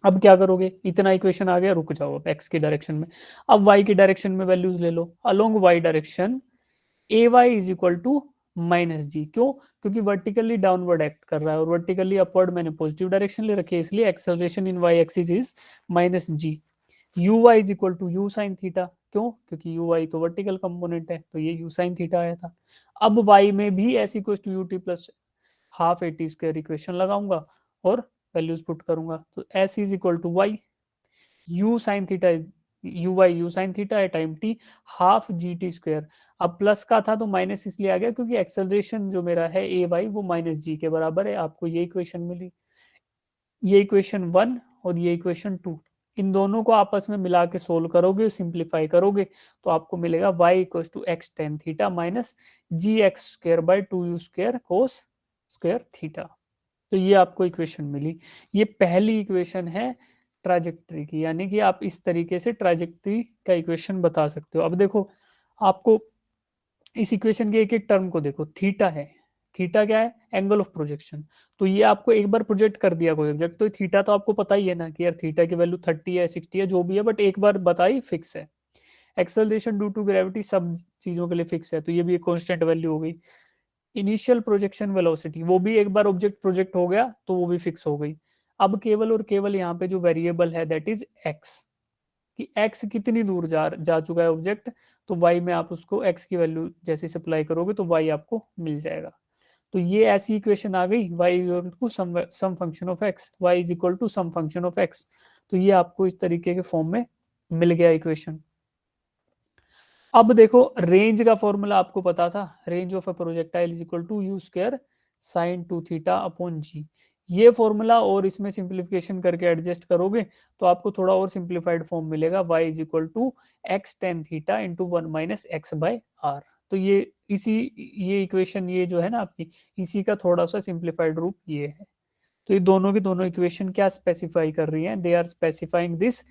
अब क्या करोगे, इतना इक्वेशन आ गया, रुक जाओ अब एक्स की डायरेक्शन में। अब वाई की डायरेक्शन में वैल्यूज ले लो, along y direction a y is equal to minus g, क्यों, क्योंकि वर्टिकली डाउनवर्ड एक्ट कर रहा है और वर्टिकली अपवर्ड मैंने पॉजिटिव डायरेक्शन ले रखी है, इसलिए acceleration in y axis is minus g. U y is equal to u sine theta, क्यों, क्योंकि यू वाई तो वर्टिकल कंपोनेंट है, तो ये यू साइन थीटा आया था। अब वाई में भी s equal to u t plus half a t square equation लगाऊंगा और वैल्यूज पुट करूंगा, तो s is equal to y, u sine theta is u y, u sine theta है time t, half g t square. अब plus का था तो minus इसलिए आ गया क्योंकि एक्सेलरेशन जो मेरा है ए वाई वो माइनस जी के बराबर है, आपको ये इक्वेशन मिली। ये इक्वेशन 1 और ये इक्वेशन 2, इन दोनों को आपस में मिला के सोल्व करोगे, सिंप्लीफाई करोगे तो आपको मिलेगा y equal to x tan theta minus g x square by two u square cos square theta. तो ये आपको इक्वेशन मिली। ये पहली इक्वेशन है ट्राजेक्ट्री की, यानी कि आप इस तरीके से ट्राजेक्ट्री का इक्वेशन बता सकते हो। अब देखो, आपको इस इक्वेशन के एक एक टर्म को देखो, थीटा है, थीटा क्या है, एंगल ऑफ प्रोजेक्शन। तो ये आपको एक बार प्रोजेक्ट कर दिया कोई ऑब्जेक्ट, तो थीटा तो आपको पता ही है ना कि यार थीटा की वैल्यू 30 है, 60 है, जो भी है, बट एक बार बताई फिक्स है। एक्सेलरेशन ड्यू टू ग्रेविटी सब चीजों के लिए फिक्स है, तो ये भी एक कांस्टेंट वैल्यू हो गई। इनिशियल प्रोजेक्शन वेलोसिटी, वो भी एक बार ऑब्जेक्ट प्रोजेक्ट हो गया तो वो भी फिक्स हो गई। अब केवल और केवल यहाँ पे जो वेरिएबल है दैट इज एक्स, कि एक्स कितनी दूर जा चुका है ऑब्जेक्ट, तो वाई में आप उसको एक्स की वैल्यू जैसे सप्लाई करोगे तो वाई आपको मिल जाएगा। तो ये ऐसी इक्वेशन आ गई, y equal to some function of x, y is equal to some function of x। तो ये आपको इस तरीके के फॉर्म में मिल गया इक्वेशन। अब देखो, रेंज का फॉर्मूला आपको पता था, range of a projectile is equal to u square sine two theta upon g. ये फॉर्मूला और इसमें सिंप्लीफिकेशन करके एडजस्ट करोगे तो आपको थोड़ा और सिंप्लीफाइड फॉर्म मिलेगा, y is equal to x tan theta into one minus x by R. तो ये इसी, ये इक्वेशन ये जो है ना आपकी, इसी का थोड़ा सा सिंप्लीफाइड रूप ये है। तो ये दोनों की दोनों इक्वेशन क्या स्पेसिफाई कर रही हैं, they are specifying this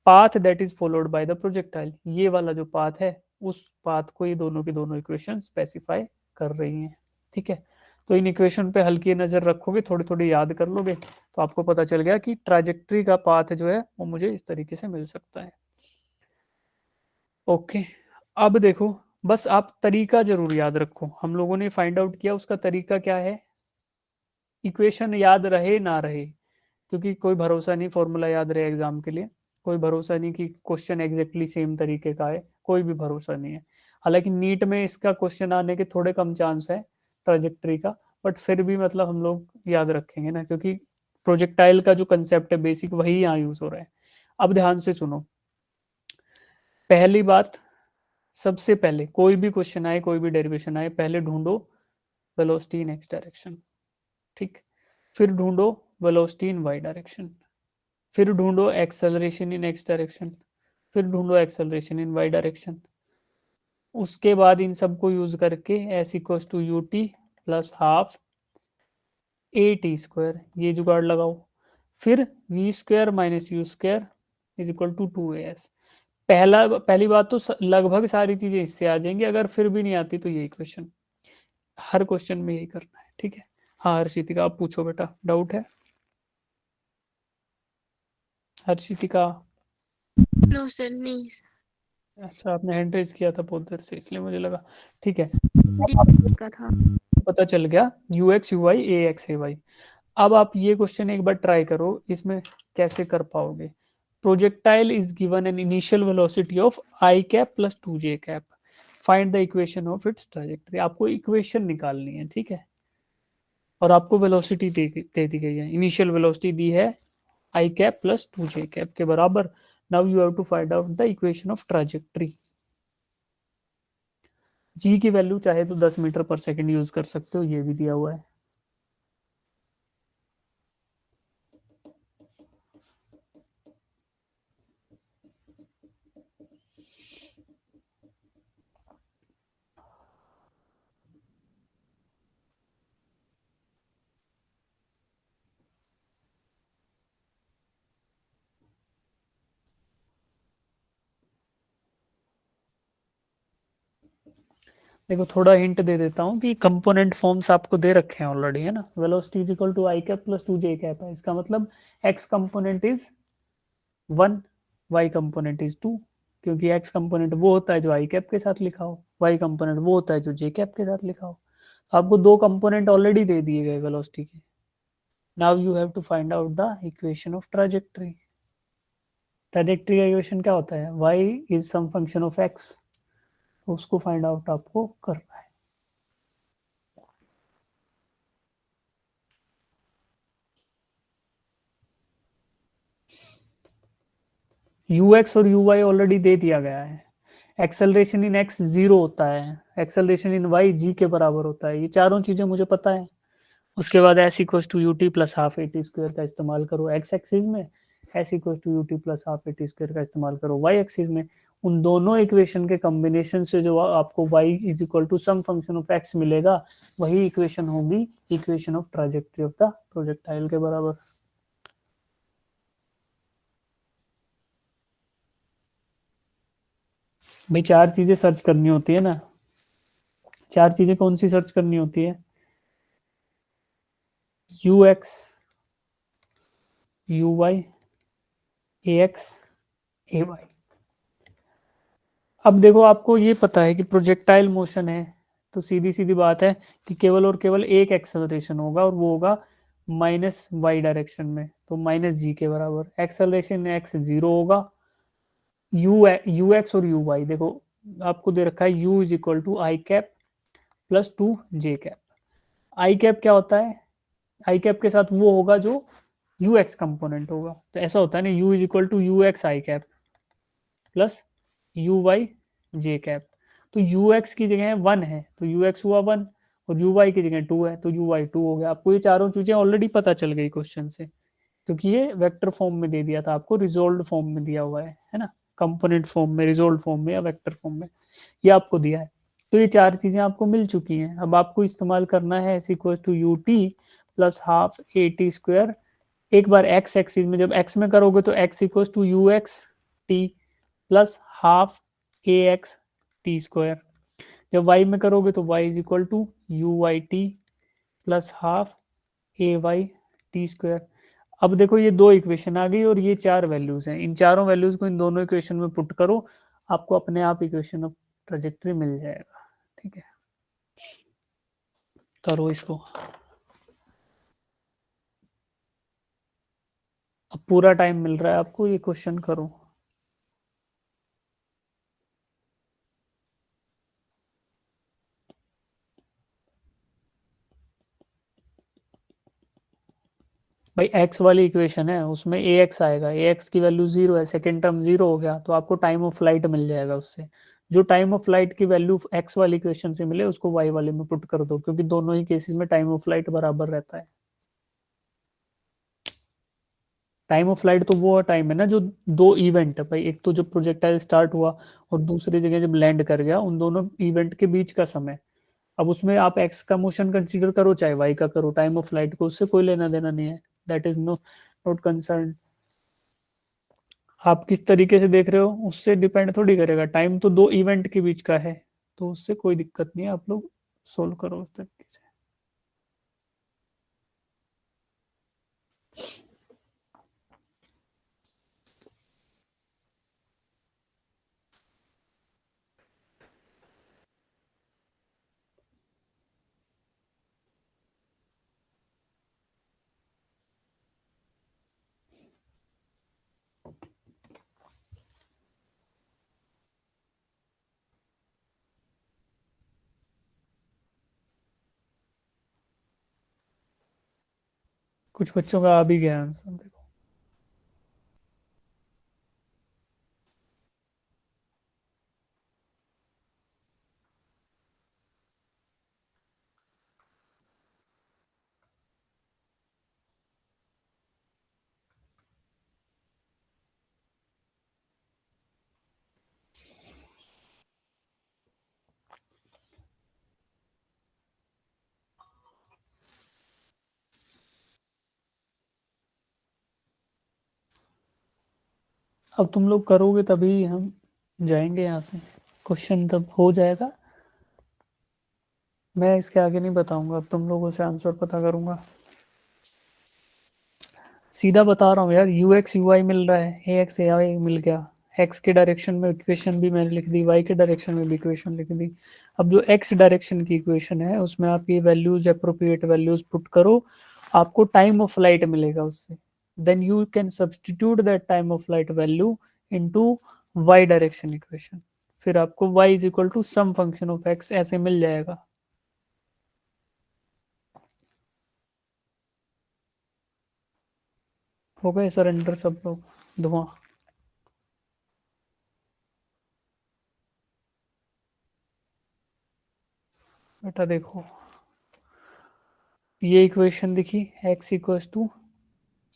path that is followed by the projectile. ये वाला जो पाथ है उस पाथ को ये दोनों की दोनों इक्वेशन स्पेसिफाई कर रही हैं। ठीक है, तो इन इक्वेशन पे हल्की नजर रखोगे, थोड़ी थोड़ी याद कर लोगे, तो आपको पता चल गया कि ट्राजेक्ट्री का पाथ जो है वो मुझे इस तरीके से मिल सकता है। ओके, अब देखो, बस आप तरीका जरूर याद रखो, हम लोगों ने फाइंड आउट किया उसका तरीका क्या है। इक्वेशन याद रहे ना रहे, क्योंकि कोई भरोसा नहीं फॉर्मूला याद रहे एग्जाम के लिए, कोई भरोसा नहीं कि क्वेश्चन एग्जैक्टली सेम तरीके का है, कोई भी भरोसा नहीं है। हालांकि नीट में इसका क्वेश्चन आने के थोड़े कम चांस है ट्राजेक्ट्री का, बट फिर भी मतलब हम लोग याद रखेंगे ना, क्योंकि प्रोजेक्टाइल का जो कंसेप्ट है बेसिक वही यहाँ यूज हो रहा है। अब ध्यान से सुनो, पहली बात, सबसे पहले कोई भी क्वेश्चन आए, कोई भी डेरिवेशन आए, पहले ढूंढो वेलोसिटी इन एक्स डायरेक्शन। ठीक, फिर ढूंढो वेलोसिटी इन वाई डायरेक्शन, फिर ढूंढो एक्सेलरेशन इन एक्स डायरेक्शन, फिर ढूंढो एक्सेलरेशन इन वाई डायरेक्शन। उसके बाद इन सबको यूज करके s equal to u t plus half a t square, ये जुगाड़ लगाओ। फिर v square minus u square is equal to two a s. पहली बात तो लगभग सारी चीजें इससे आ जाएंगी, अगर फिर भी नहीं आती तो ये इक्वेशन, हर क्वेश्चन में यही करना है। ठीक है, हाँ हर्षितिका आप पूछो बेटा, डाउट है हर्षितिका? नो सर नहीं। अच्छा, आपने हैंड रेज किया था बहुत देर से, इसलिए मुझे लगा। ठीक है, का था। पता चल गया u x u y a x a y. अब आप ये क्वेश्चन एक बार ट्राई करो, इसमें कैसे कर पाओगे। Projectile is given an initial velocity of I cap plus two j cap, find the equation of its trajectory. आपको इक्वेशन निकालनी है, ठीक है, और आपको वेलोसिटी दे दी गई है, इनिशियल वेलोसिटी दी है आई cap plus two j cap के बराबर। Now you have to find out the equation of trajectory. जी की वैल्यू चाहे तो 10 मीटर पर सेकंड यूज कर सकते हो, ये भी दिया हुआ है। देखो, थोड़ा हिंट दे देता हूँ कि कंपोनेंट फॉर्म्स आपको दे रखे हैं ऑलरेडी, है ना। Velocity is equal to i cap plus two j cap है, इसका मतलब x component is 1, y component is 2, क्योंकि एक्स कंपोनेंट वो होता है जो आई कैप के साथ लिखा हो, वाई कंपोनेंट वो होता है जो जे कैप के साथ लिखा हो। तो आपको दो कंपोनेंट ऑलरेडी दे दिए गए वेलोसिटी के। Now you have to find out the equation of trajectory. Trajectory का इक्वेशन क्या होता है, y is some function of x, तो उसको फाइंड आउट आपको करना है। यू एक्स और यू वाई ऑलरेडी दे दिया गया है। एक्सेलरेशन इन एक्स 0 होता है, एक्सेलरेशन इन वाई जी के बराबर होता है, ये चारों चीजें मुझे पता है। उसके बाद s equals to u t plus half a t square का इस्तेमाल करो एक्स एक्सिस में, s equals to u t plus half a t square का इस्तेमाल करो वाई एक्सिस में। उन दोनों इक्वेशन के कॉम्बिनेशन से जो आपको y is equal to some function of x मिलेगा, वही इक्वेशन होगी equation of trajectory of the projectile के बराबर। भाई चार चीजें सर्च करनी होती है ना, चार चीजें कौन सी सर्च करनी होती है? U x, u y, a x, a y. अब देखो आपको ये पता है कि प्रोजेक्टाइल मोशन है, तो सीधी सीधी बात है कि केवल और केवल एक एक्सेलरेशन होगा और वो होगा माइनस वाई डायरेक्शन में, तो माइनस जी के बराबर एक्सेलरेशन एक्स जीरो होगा। यू एक्स और यू वाई देखो आपको दे रखा है u is equal to i cap plus two j cap. I cap क्या होता है? आई कैप के साथ वो होगा जो यू एक्स कंपोनेंट होगा, तो ऐसा होता है ना u is equal to u x i cap plus u y j cap. तो यू एक्स की जगह वन है तो यू एक्स हुआ वन, और यू वाई की जगह टू है तो यू वाई टू हो गया। आपको ये चारों चीजें ऑलरेडी पता चल गई क्वेश्चन से, क्योंकि ये वेक्टर फॉर्म में दे दिया था आपको, रिजोल्व फॉर्म में दिया हुआ है ना, कंपोनेंट फॉर्म में, रिजोल्व फॉर्म में या वेक्टर फॉर्म में ये आपको दिया है। तो ये चार चीजें आपको मिल चुकी हैं, अब आपको इस्तेमाल करना है s equal to u t plus half a t square. एक बार एक्स एक्सिस में जब एक्स में करोगे तो x equal to u x t plus half a x t square. जब वाई में करोगे तो y is equal to u y t plus half a y t square. अब देखो ये दो इक्वेशन आ गई और ये चार वैल्यूज हैं, इन चारों वैल्यूज को इन दोनों इक्वेशन में पुट करो, आपको अपने आप इक्वेशन ऑफ ट्रेजेक्टरी मिल जाएगा। ठीक है, करो इसको। अब पूरा टाइम मिल रहा है आपको, ये क्वेश्चन करो। भाई एक्स वाली इक्वेशन है उसमें ए एक्स आएगा, ए एक्स की वैल्यू जीरो है, सेकेंड टर्म जीरो हो गया, तो आपको टाइम ऑफ फ्लाइट मिल जाएगा उससे। जो टाइम ऑफ फ्लाइट की वैल्यू एक्स वाली इक्वेशन से मिले उसको वाई वाले में पुट कर दो, क्योंकि दोनों ही केसेस में टाइम ऑफ फ्लाइट बराबर रहता है। टाइम ऑफ फ्लाइट तो वो टाइम है ना जो दो इवेंट है भाई, एक तो जब प्रोजेक्टाइल स्टार्ट हुआ और दूसरी जगह जब लैंड कर गया, उन दोनों इवेंट के बीच का समय। अब उसमें आप एक्स का मोशन कंसीडर करो चाहे वाई का करो, टाइम ऑफ फ्लाइट को उससे कोई लेना देना नहीं है, that is no not concern. आप किस तरीके से देख रहे हो उससे डिपेंड थोड़ी करेगा, टाइम तो दो इवेंट के बीच का है, तो उससे कोई दिक्कत नहीं है, आप लोग सोल्व करो उस तरीके से। कुछ बच्चों का आ भी गया आंसर देखो। अब तुम लोग करोगे तभी हम जाएंगे यहाँ से, क्वेश्चन तब हो जाएगा। मैं इसके आगे नहीं बताऊंगा, अब तुम लोगों से आंसर पता करूंगा। सीधा बता रहा हूँ यार, यू एक्स यू आई मिल रहा है, ए एक्स ए आई मिल गया, एक्स के डायरेक्शन में इक्वेशन भी मैंने लिख दी, वाई के डायरेक्शन में भी इक्वेशन लिख दी। अब जो एक्स डायरेक्शन की इक्वेशन है उसमें आप ये वैल्यूज अप्रोप्रिएट वैल्यूज पुट करो, आपको टाइम ऑफ फ्लाइट मिलेगा उससे, then you can substitute that time of flight value into y direction equation, फिर आपको y is equal to some function of x ऐसे मिल जाएगा। हो गए सरेंडर सब लोग, धुआं। बेटा देखो ये इक्वेशन दिखी, x equals to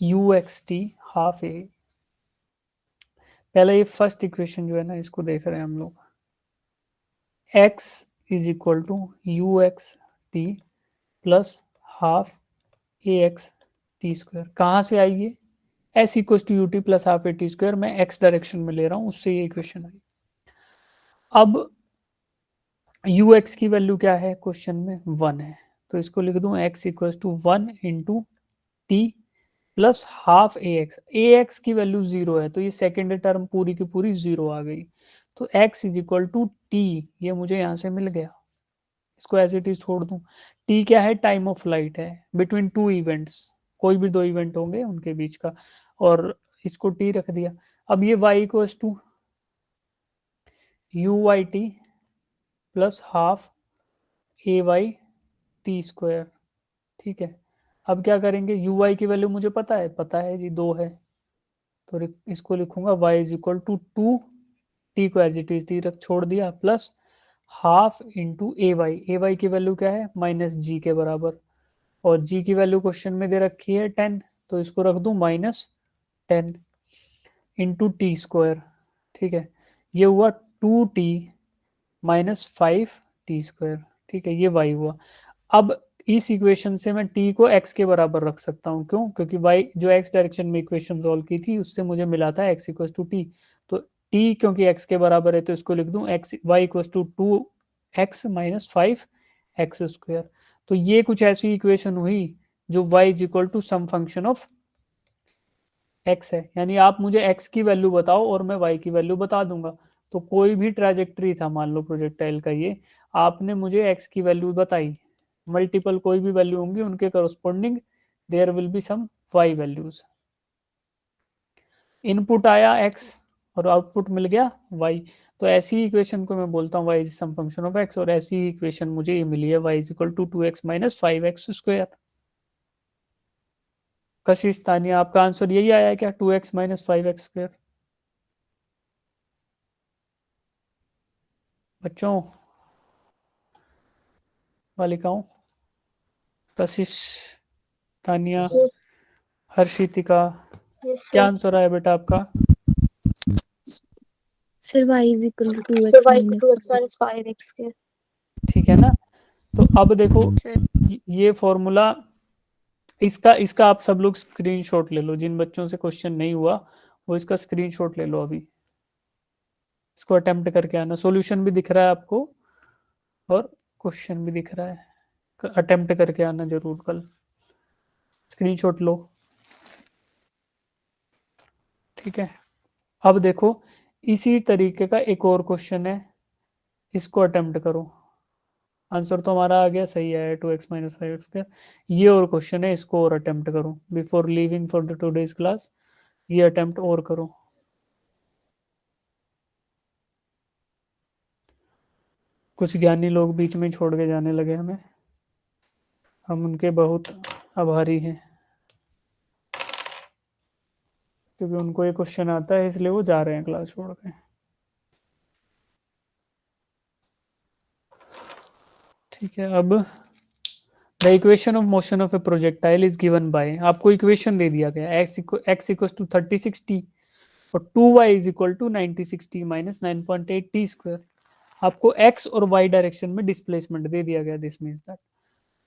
u x t half a. पहले ये फर्स्ट इक्वेशन जो है ना इसको देख रहे हैं हम लोग, x is equal to u x t plus half a x t square. कहाँ से आई ये? S equals to u t plus half a t square, मैं एक्स डायरेक्शन में ले रहा हूँ, उससे ये इक्वेशन आई। अब यू एक्स की वैल्यू क्या है क्वेश्चन में? 1 है, तो इसको लिख दूं x equals to 1 into t plus half a x. A x की वैल्यू 0 है, तो ये सेकेंड टर्म पूरी की पूरी 0 आ गई। तो x is equal to t, ये मुझे यहाँ से मिल गया। इसको एज इट इज छोड़ दूं। टी क्या है? टाइम ऑफ फ्लाइट है बिटवीन टू इवेंट्स, कोई भी दो इवेंट होंगे उनके बीच का, और इसको टी रख दिया। अब ये y equals to u y t plus half a y t square. ठीक है, अब क्या करेंगे? यू वाई की वैल्यू मुझे पता है जी 2 है, तो इसको लिखूंगा y is equal to 2, t को एज इट इज टी रख छोड़ दिया, plus half into a y की वैल्यू क्या है? माइनस जी के बराबर, और जी की वैल्यू क्वेश्चन में दे रखी है 10, तो इसको रख दूं -10 इंटू टी स्क्वायर। ठीक है, ये हुआ 2t -5t स्क्वायर। ठीक है, ये y हुआ। अब इस इक्वेशन से मैं t को x के बराबर रख सकता हूँ, क्यों? क्योंकि y जो x डायरेक्शन में इक्वेशन सॉल्व की थी उससे मुझे मिला था x इक्वल टू टी, तो t क्योंकि x के बराबर है तो इसको लिख दूं x y equal to 2x -5x square. तो ये कुछ ऐसी इक्वेशन हुई जो y is equal to some function of x है, यानी आप मुझे x की वैल्यू बताओ और मैं y की वैल्यू बता दूंगा। तो कोई भी ट्रैजेक्टरी था, मान लो प्रोजेक्टाइल का, ये आपने मुझे x की वैल्यू बताई, मल्टीपल कोई भी वैल्यू होंगी उनके corresponding there will be some y values. Input आया x और आउटपुट मिल गया y, तो ऐसी इक्वेशन को मैं बोलता हूँ y is some function of x, और ऐसी इक्वेशन मुझे ये मिली है y is equal to 2x -5x square. Kashish Tania, आपका आंसर यही आया है क्या? 2x -5x square. बच्चों, बालिकाओं, कशिश, तानिया, हर्षितिका, क्या आंसर आया बेटा आपका? Sir, y is equal to 2x So y equal minus to x minus 5x square. ठीक है ना? तो अब देखो सर ये फॉर्मूला, इसका इसका आप सब लोग स्क्रीनशॉट ले लो, जिन बच्चों से क्वेश्चन नहीं हुआ वो इसका स्क्रीनशॉट ले लो अभी, इसको अटेम्प्ट करके आना। सॉल्यूशन भी दिख रहा है आपको और क्वेश्चन भी दिख रहा है, अटेम्प्ट करके आना जरूर कल, स्क्रीनशॉट लो। ठीक है, अब देखो इसी तरीके का एक और क्वेश्चन है, इसको अटेम्प्ट करो। आंसर तो हमारा आ गया, सही है, 2x -5x स्क्वायर। ये और क्वेश्चन है, इसको और अटेम्प्ट करो before leaving for the today's class, ये अटेम्प्ट और करो। कुछ ज्ञानी लोग बीच में छोड़ के जाने लगे हमें, हम उनके बहुत आभारी हैं, क्योंकि उनको ये क्वेश्चन आता है इसलिए वो जा रहे हैं क्लास छोड़ के। ठीक है, अब the equation of motion of a projectile is given by, आपको इक्वेशन दे दिया गया x इक्वल टू 36t और 2y is equal to 96t -9.8t square. आपको x और y डायरेक्शन में डिस्प्लेसमेंट दे दिया गया, this means that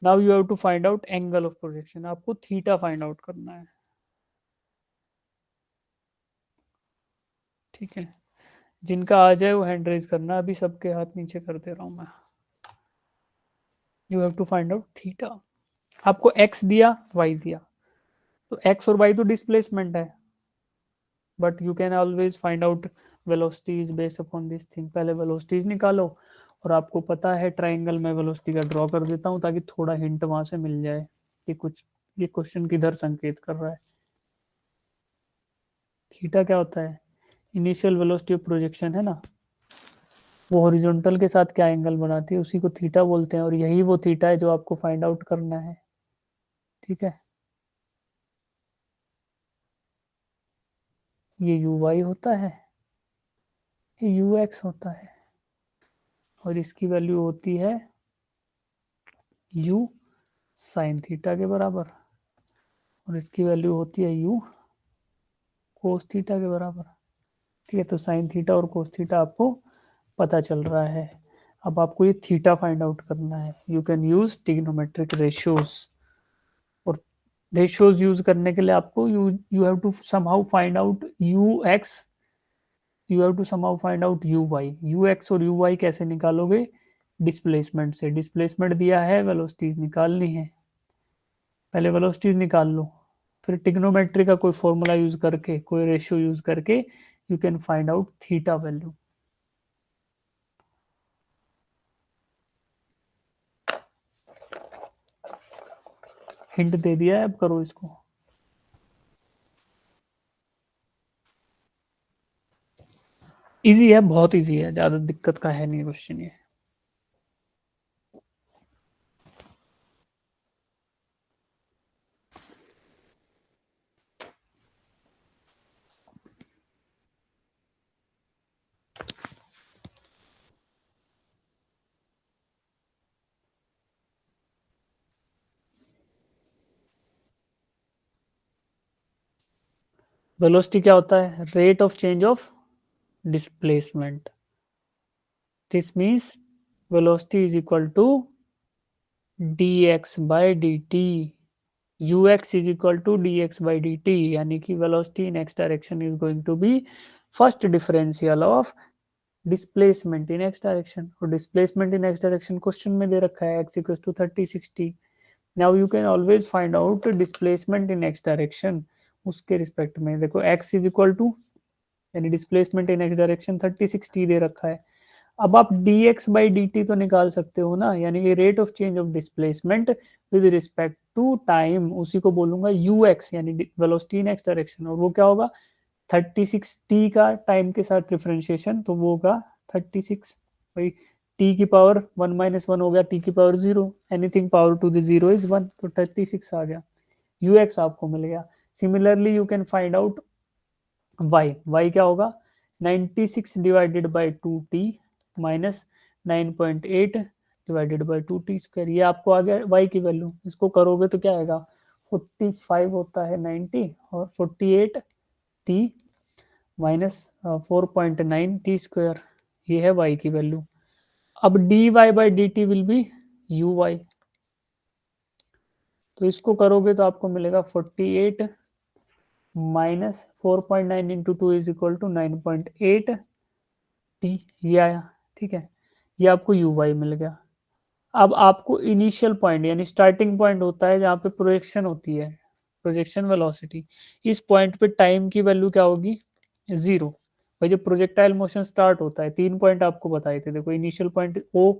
now you have to find out angle of projection, आपको थीटा फाइंड आउट करना है। ठीक है, जिनका आ जाए वो हैंड रेज करना, अभी सबके हाथ नीचे कर दे रहा हूं मैं। You have to find out theta, आपको x दिया y दिया, तो x और y तो डिस्प्लेसमेंट है, but you can always find out velocities based upon this thing. पहले वेलोसिटीज निकालो, और आपको पता है ट्राइंगल में वेलोसिटी का ड्रॉ कर देता हूँ ताकि थोड़ा हिंट वहां से मिल जाए कि कुछ ये क्वेश्चन किधर संकेत कर रहा है। थीटा क्या होता है? इनिशियल वेलोसिटी ऑफ प्रोजेक्शन है ना, वो हॉरिजॉन्टल के साथ क्या एंगल बनाती है उसी को थीटा बोलते हैं, और यही वो थीटा है जो आपको फाइंड आउट करना है। ठीक है, ये यू वाई होता है, ये यू एक्स होता है, और इसकी वैल्यू होती है यू साइन थीटा के बराबर, और इसकी वैल्यू होती है यू कोस थीटा के बराबर। ठीक है, तो साइन थीटा और कोस थीटा आपको पता चल रहा है। अब आपको ये थीटा फाइंड आउट करना है। You can use trigonometric ratios, और रेशियोज यूज करने के लिए आपको you have to somehow find out u x, you have to somehow find out u y. U x और यू वाई कैसे निकालोगे? डिस्प्लेसमेंट से। डिस्प्लेसमेंट दिया है, वेलोसिटीज निकालनी है। पहले वेलोसिटीज निकाल लो, फिर ट्रिग्नोमेट्री का कोई फॉर्मूला यूज करके, कोई रेशियो यूज करके you can find out theta value. Hint दे दिया है, अब करो इसको। इजी है, बहुत इजी है, ज्यादा दिक्कत का है नहीं क्वेश्चन ये। वेलोसिटी क्या होता है? Rate of change of displacement. This means velocity is equal to dx by dt, ux is equal to dx by dt, यानी कि velocity in x direction is going to be first differential of displacement in x direction। और displacement in x direction question में दे रखा है x equals to 30 60। now you can always find out displacement in x direction, उसके respect में देखो x is equal to, यानी displacement in x direction 30 60 दे रखा है। अब आप dx बाई dt तो निकाल सकते हो ना, यानी कि rate of change of displacement with respect to time, उसी को बोलूंगा ux, यानी वेलोसिटी इन x डायरेक्शन। और वो क्या होगा? 36 t का टाइम के साथ डिफरेंशिएशन, तो वो होगा 36 भाई, t की पावर 1 - 1 हो गया, t की power 0, anything power to the 0 is 1, तो 36 आ गया, ux आपको मिल गया। Similarly you can find out y क्या होगा? 96 divided by 2t minus 9.8 divided by 2t square, ये आपको आ गया y की वैल्यू। इसको करोगे तो क्या आएगा? 45 होता है 90, और 48t माइनस 4.9 t स्क्वायर, ये है y की वैल्यू। अब dy by dt will be uy, तो इसको करोगे तो आपको मिलेगा 48 minus 4.9 into 2 is equal to 9.8 t, ये आया। ठीक है, ये आपको यू वाई मिल गया। अब आपको इनिशियल पॉइंट, यानी स्टार्टिंग पॉइंट होता है जहाँ पे प्रोजेक्शन होती है, प्रोजेक्शन वेलोसिटी, इस पॉइंट पे टाइम की वैल्यू क्या होगी? 0। भाई जब प्रोजेक्टाइल मोशन स्टार्ट होता है, 3 पॉइंट आपको बताए थे, देखो initial point O,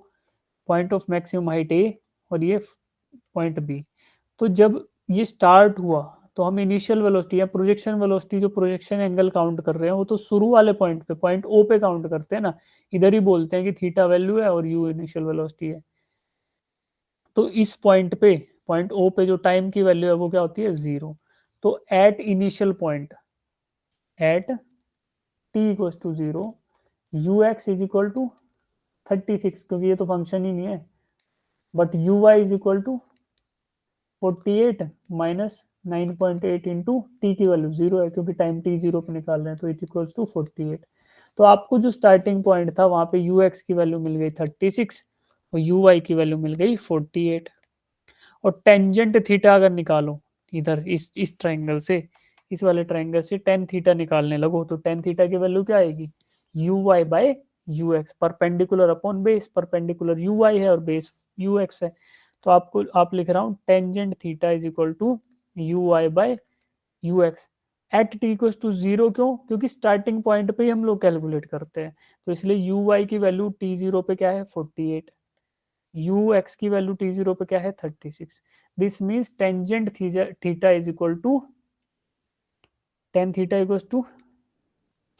point of maximum height A, और ये पॉइंट बी। तो जब ये स्टार्ट हुआ तो हम इनिशियल वेलोसिटी या प्रोजेक्शन वेलोसिटी, जो प्रोजेक्शन एंगल काउंट कर रहे हैं, वो तो शुरू वाले पॉइंट पे, पॉइंट ओ पे काउंट करते हैं ना, इधर ही बोलते हैं कि थीटा वैल्यू है और यू इनिशियल वेलोसिटी है। तो इस पॉइंट पे, पॉइंट ओ पे जो टाइम की वैल्यू है वो क्या होती है? 0। तो at initial point, at t equals to 0, u x is equal to 36, क्योंकि ये तो फंक्शन ही नहीं है, but u y is equal to 48 minus 9.8 into t की वैल्यू 0 है, क्योंकि टाइम टी 0 पे निकाल रहे हैं, तो इट इक्वल्स टू 48। तो आपको जो स्टार्टिंग पॉइंट था वहां पे यू एक्स की वैल्यू मिल गई 36 और यू वाई की वैल्यू मिल गई 48। और टेंजेंट थीटा अगर निकालो इधर इस ट्राइंगल से, इस वाले ट्राइंगल से टेन थीटा निकालने लगो, तो टेन थीटा की वैल्यू क्या आएगी? U y by u x, perpendicular upon base, perpendicular u y है और बेस यू एक्स है। तो आपको, आप लिख रहा हूँ tangent theta is equal to u y by u x at t equal to 0। क्यों? क्योंकि स्टार्टिंग पॉइंट पे ही हम लोग कैलकुलेट करते हैं, तो इसलिए यू वाई की वैल्यू टी 0 पे क्या है? 48, यू एक्स की वैल्यू टी 0 पे क्या है? 36। This means tangent theta is equal to tan theta equal to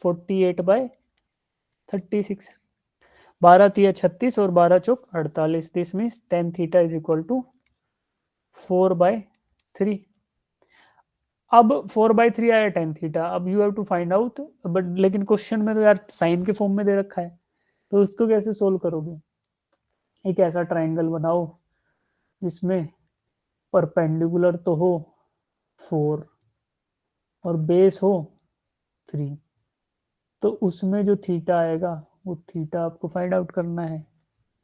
48 by 36, 12 तिया 36 और 12 चौक 48। This means tan theta is equal to 4/3। अब 4/3 आया टेन थीटा, अब you have to find out, but लेकिन क्वेश्चन में तो यार साइन के फॉर्म में दे रखा है, तो उसको कैसे सोल्व करोगे? एक ऐसा ट्राइंगल बनाओ जिसमें परपेंडिकुलर तो हो 4 और बेस हो 3, तो उसमें जो थीटा आएगा वो थीटा आपको फाइंड आउट करना है,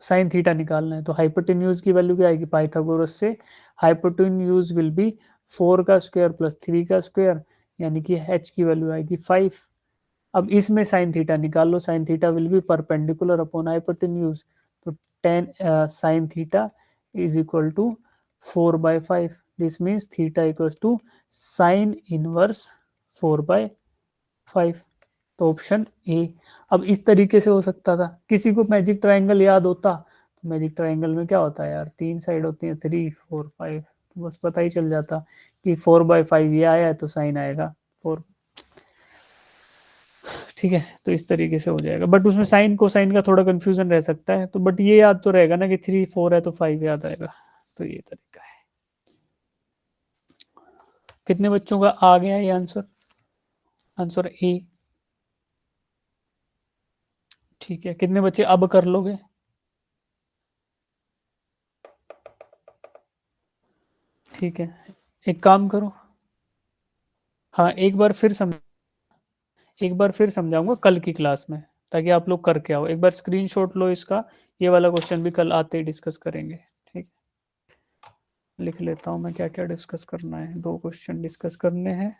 साइन थीटा निकालना है। तो हाइपोटेन्यूज की वैल्यू क्या आएगी पाइथागोरस से? हाइपोटेन्यूज विल बी 4 का स्क्वायर प्लस 3 का स्क्वायर, यानी कि h की वैल्यू आएगी 5। अब इसमें साइन थीटा निकाल लो, sine theta will be perpendicular upon hypotenuse, तो tan sine theta is equal to 4/5। This means theta equals to sine inverse 4/5। तो ऑप्शन ए। अब इस तरीके से हो सकता था, किसी को मैजिक ट्रायंगल याद होता तो मैजिक ट्रायंगल में क्या होता है यार, 3 साइड होती है, 3 4 5, तो बस पता ही चल जाता कि 4/5 ये आया है तो साइन आएगा 4। ठीक है, तो इस तरीके से हो जाएगा, बट उसमें साइन को साइन का थोड़ा कंफ्यूजन रह सकता है, तो बट ये याद तो रहेगा ना कि 3 4 है तो 5 याद आएगा। तो ये तरीका है। कितने बच्चों का आ गया ये आंसर? Answer A. ठीक है, कितने बच्चे अब कर लोगे? ठीक है, एक काम करो, हाँ एक बार फिर समझाऊंगा कल की क्लास में, ताकि आप लोग करके आओ। एक बार स्क्रीनशॉट लो इसका, ये वाला क्वेश्चन भी कल आते ही डिस्कस करेंगे। ठीक, लिख लेता हूँ मैं क्या क्या डिस्कस करना है। 2 क्वेश्चन डिस्कस करने हैं।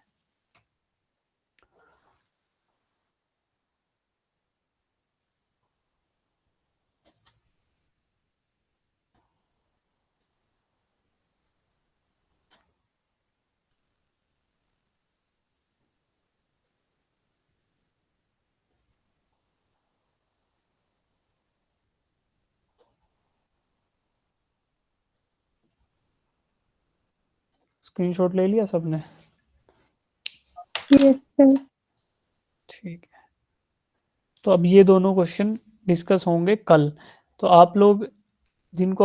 स्क्रीनशॉट ले लिया सबने? Yes sir. ठीक है, तो अब ये दोनों क्वेश्चन डिस्कस होंगे कल। तो आप लोग जिनको